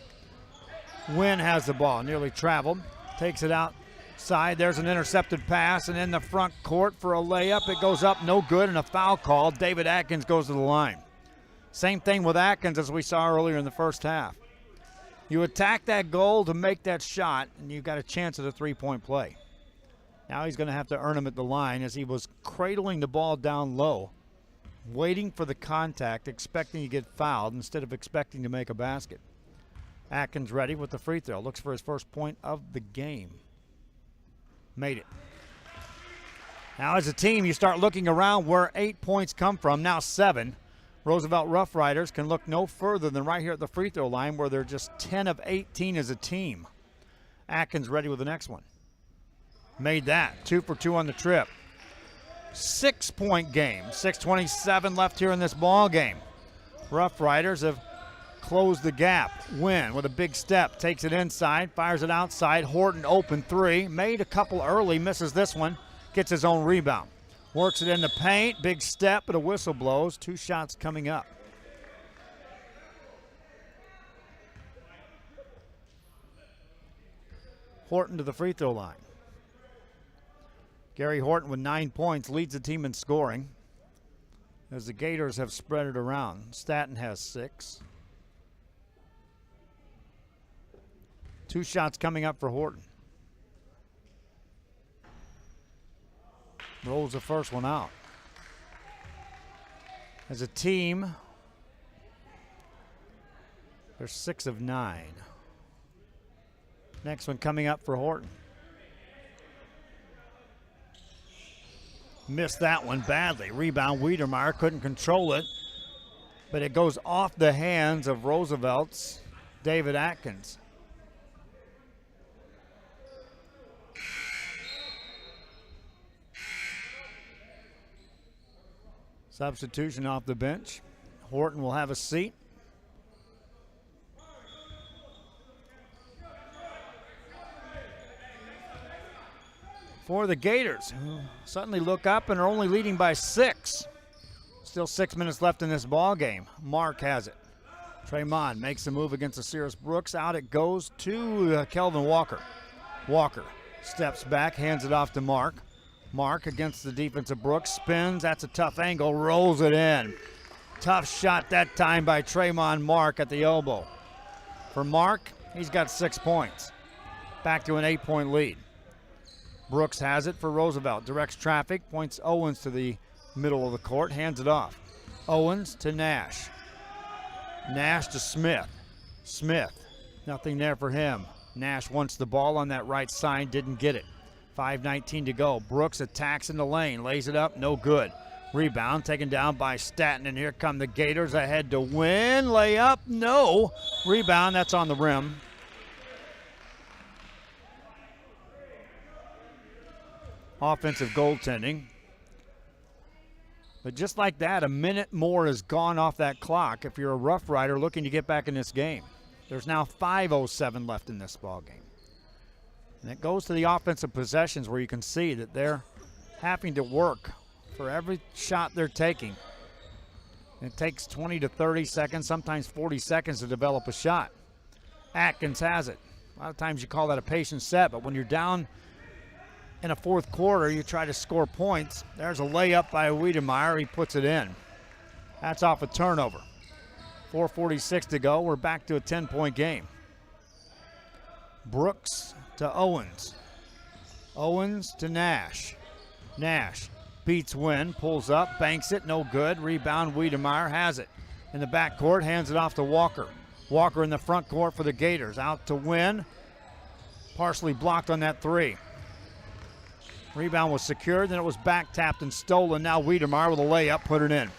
Wynn has the ball, nearly traveled. Takes it outside. There's an intercepted pass, and in the front court for a layup. It goes up, no good, and a foul call. David Atkins goes to the line. Same thing with Atkins as we saw earlier in the first half. You attack that goal to make that shot, and you've got a chance at a three-point play. Now he's going to have to earn them at the line as he was cradling the ball down low, waiting for the contact, expecting to get fouled instead of expecting to make a basket. Atkins ready with the free throw. Looks for his first point of the game. Made it. Now as a team, you start looking around where 8 points come from. Now 7. Roosevelt Rough Riders can look no further than right here at the free throw line where they're just 10 of 18 as a team. Atkins ready with the next one. Made that. 2 for 2 on the trip. 6-point game. 6:27 left here in this ball game. Rough Riders have closed the gap. Wynn with a big step. Takes it inside. Fires it outside. Horton open 3. Made a couple early. Misses this one. Gets his own rebound. Works it in the paint. Big step, but a whistle blows. 2 shots coming up. Horton to the free throw line. Gary Horton with 9 points leads the team in scoring as the Gators have spread it around. Staton has 6. 2 shots coming up for Horton. Rolls the first one out. As a team, they're 6 of 9. Next one coming up for Horton. Missed that one badly. Rebound, Wiedemeyer couldn't control it, but it goes off the hands of Roosevelt's David Atkins. Substitution off the bench. Horton will have a seat. For the Gators, who suddenly look up and are only leading by 6. Still 6 minutes left in this ball game. Mark has it. Tremont makes the move against Osiris Brooks. Out it goes to Kelvin Walker. Walker steps back, hands it off to Mark. Mark against the defense of Brooks. Spins, that's a tough angle, rolls it in. Tough shot that time by Tremont Mark at the elbow. For Mark, he's got 6 points. Back to an 8-point lead. Brooks has it for Roosevelt. Directs traffic, points Owens to the middle of the court, hands it off. Owens to Nash. Nash to Smith. Smith, nothing there for him. Nash wants the ball on that right side, didn't get it. 5:19 to go. Brooks attacks in the lane, lays it up, no good. Rebound taken down by Staton, and here come the Gators ahead to win. Layup, no. Rebound, that's on the rim. Offensive goaltending. But just like that, a minute more has gone off that clock if you're a Rough Rider looking to get back in this game. There's now 5:07 left in this ball game. And it goes to the offensive possessions where you can see that they're having to work for every shot they're taking. It takes 20 to 30 seconds, sometimes 40 seconds to develop a shot. Atkins has it. A lot of times you call that a patient set, but when you're down in a fourth quarter, you try to score points. There's a layup by Wiedemeyer. He puts it in. That's off a turnover. 4:46 to go. We're back to a 10-point game. Brooks to Owens. Owens to Nash. Nash beats Wynn, pulls up, banks it, no good. Rebound, Wiedemeyer has it. In the backcourt, hands it off to Walker. Walker in the front court for the Gators. Out to win. Partially blocked on that three. Rebound was secured, then it was back tapped and stolen. Now Wiedemeyer with a layup, put it in.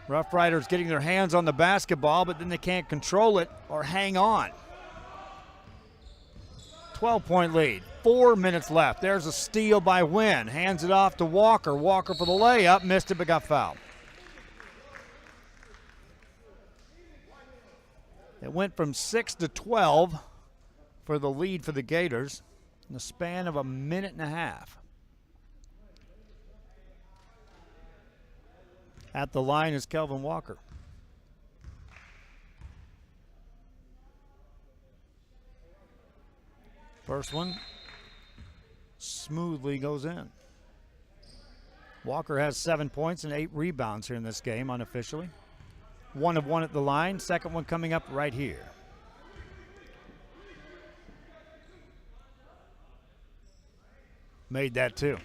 Rough Riders getting their hands on the basketball, but then they can't control it or hang on. 12-point lead, 4 minutes left. There's a steal by Wynn. Hands it off to Walker. Walker for the layup, missed it but got fouled. It went from 6 to 12 for the lead for the Gators in the span of a minute and a half. At the line is Kelvin Walker. First one smoothly goes in. Walker has 7 points and 8 rebounds here in this game unofficially. 1 of 1 at the line. Second one coming up right here. Made that too.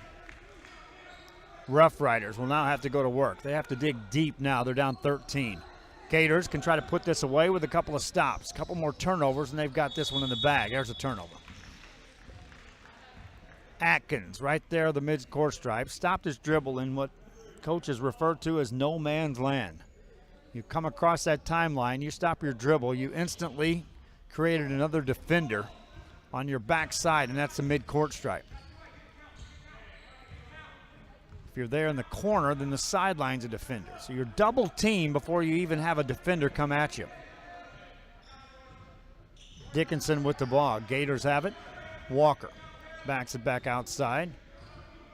Rough Riders will now have to go to work. They have to dig deep now. They're down 13. Gators can try to put this away with a couple of stops. A couple more turnovers, and they've got this one in the bag. There's a turnover. Atkins right there, the mid-court stripe, stopped his dribble in what coaches refer to as no man's land. You come across that timeline, you stop your dribble, you instantly created another defender on your backside, and that's the mid-court stripe. If you're there in the corner, then the sideline's a defender. So you're double teamed before you even have a defender come at you. Dickinson with the ball. Gators have it. Walker backs it back outside.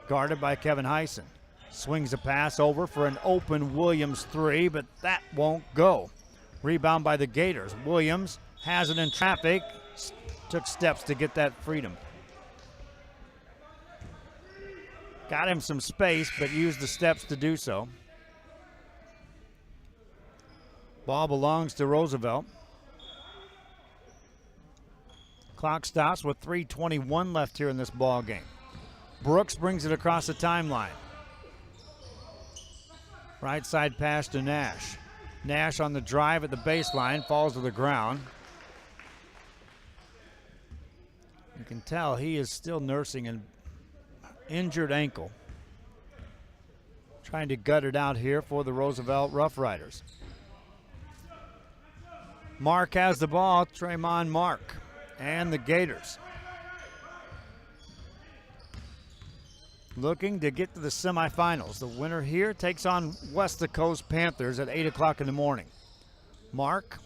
Guarded by Kevin Heisen. Swings a pass over for an open Williams three, but that won't go. Rebound by the Gators. Williams has it in traffic. Took steps to get that freedom. Got him some space, but used the steps to do so. Ball belongs to Roosevelt. Clock stops with 3:21 left here in this ball game. Brooks brings it across the timeline. Right side pass to Nash. Nash on the drive at the baseline, falls to the ground. You can tell he is still nursing an injured ankle. Trying to gut it out here for the Roosevelt Rough Riders. Mark has the ball, Tremont Mark, and the Gators. Looking to get to the semifinals. The winner here takes on West Coast Panthers at 8 o'clock in the morning. Mark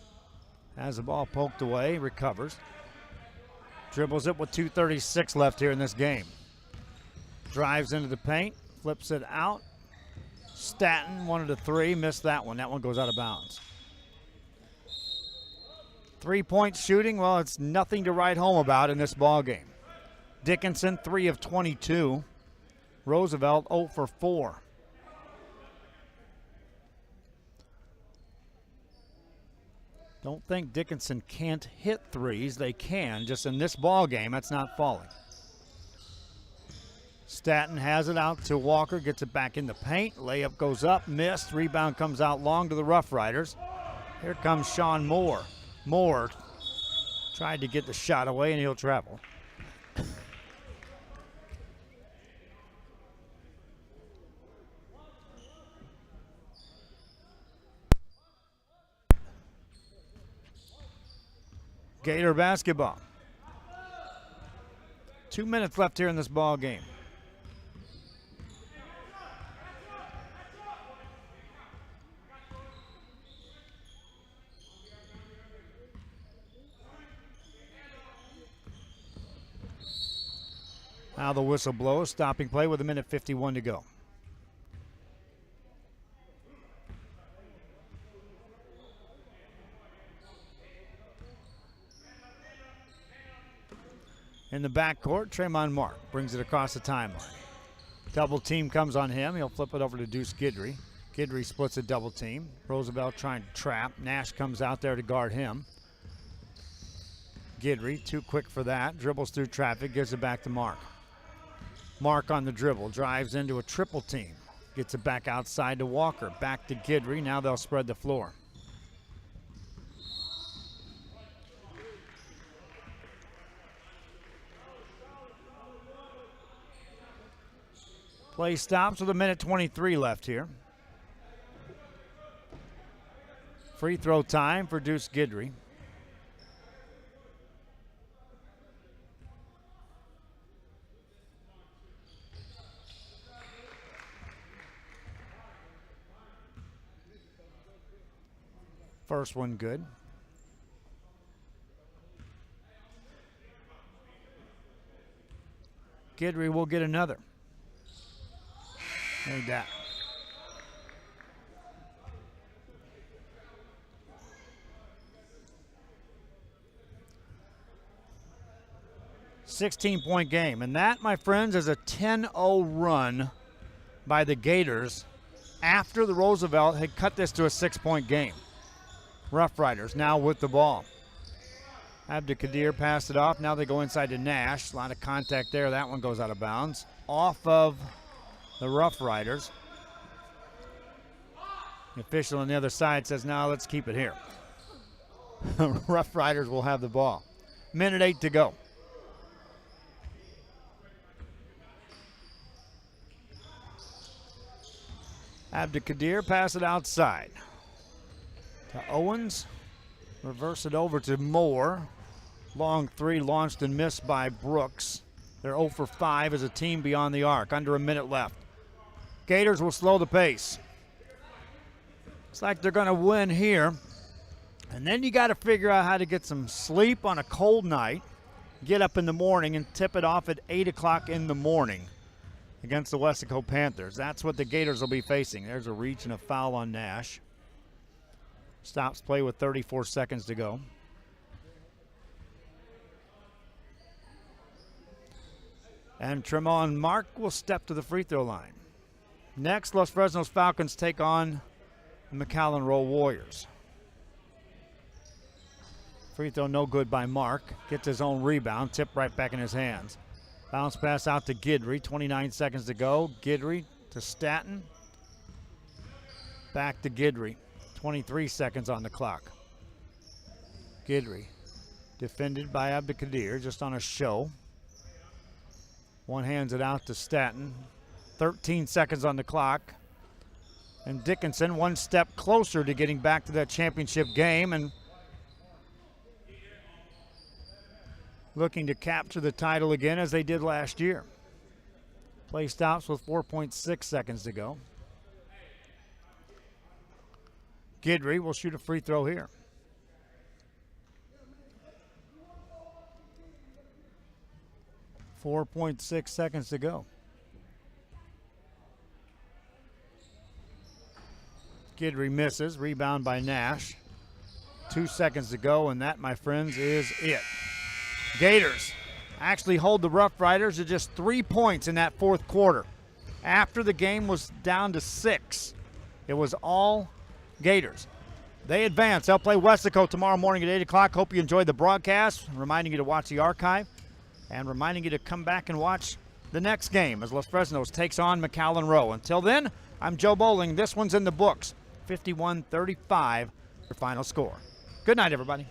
has the ball poked away, recovers. Dribbles it with 2:36 left here in this game. Drives into the paint, flips it out. Staton wanted a three, missed that one. That one goes out of bounds. 3-point shooting, well, it's nothing to write home about in this ball game. Dickinson, 3 of 22. Roosevelt, 0 for 4. Don't think Dickinson can't hit threes. They can, just in this ball game, that's not falling. Staton has it out to Walker, gets it back in the paint. Layup goes up, missed. Rebound comes out long to the Rough Riders. Here comes Sean Moore. Moore tried to get the shot away, and he'll travel. Gator basketball. 2 minutes left here in this ball game. Now the whistle blows, stopping play with 1:51 to go. In the backcourt, Tremont Mark brings it across the timeline. Double team comes on him. He'll flip it over to Deuce Guidry. Guidry splits a double team. Roosevelt trying to trap. Nash comes out there to guard him. Guidry, too quick for that. Dribbles through traffic, gives it back to Mark. Mark on the dribble, drives into a triple team. Gets it back outside to Walker. Back to Guidry. Now they'll spread the floor. Play stops with 1:23 left here. Free throw time for Deuce Guidry. First one good. Guidry will get another. Made that. $16-point game. And that, my friends, is a 10-0 run by the Gators after the Roosevelt had cut this to a 6-point game. Rough Riders now with the ball. Abdikadir passed it off. Now they go inside to Nash. A lot of contact there. That one goes out of bounds. Off of the Rough Riders. The official on the other side says, no, let's keep it here. Rough Riders will have the ball. 1:08 to go. Abdikadir pass it outside to Owens. Reverse it over to Moore. Long three launched and missed by Brooks. They're 0 for 5 as a team beyond the arc. Under a minute left. Gators will slow the pace. Looks like they're going to win here. And then you got to figure out how to get some sleep on a cold night. Get up in the morning and tip it off at 8 o'clock in the morning against the Wesco Panthers. That's what the Gators will be facing. There's a reach and a foul on Nash. Stops play with 34 seconds to go. And Tremont Mark will step to the free throw line. Next, Los Fresnos Falcons take on the McAllen Roll Warriors. Free throw no good by Mark. Gets his own rebound, tipped right back in his hands. Bounce pass out to Guidry, 29 seconds to go. Guidry to Staton. Back to Guidry, 23 seconds on the clock. Guidry defended by Abdikadir, just on a show. One hands it out to Staton. 13 seconds on the clock. And Dickinson one step closer to getting back to that championship game and looking to capture the title again as they did last year. Play stops with 4.6 seconds to go. Guidry will shoot a free throw here. .6 seconds to go. Guidry misses. Rebound by Nash. 2 seconds to go, and that, my friends, is it. Gators actually hold the Rough Riders to just 3 points in that fourth quarter. After the game was down to 6, it was all Gators. They advance. They'll play Wesco tomorrow morning at 8 o'clock. Hope you enjoyed the broadcast. Reminding you to watch the archive and reminding you to come back and watch the next game as Los Fresnos takes on McAllen Row. Until then, I'm Joe Bowling. This one's in the books. 51-35, your final score. Good night, everybody.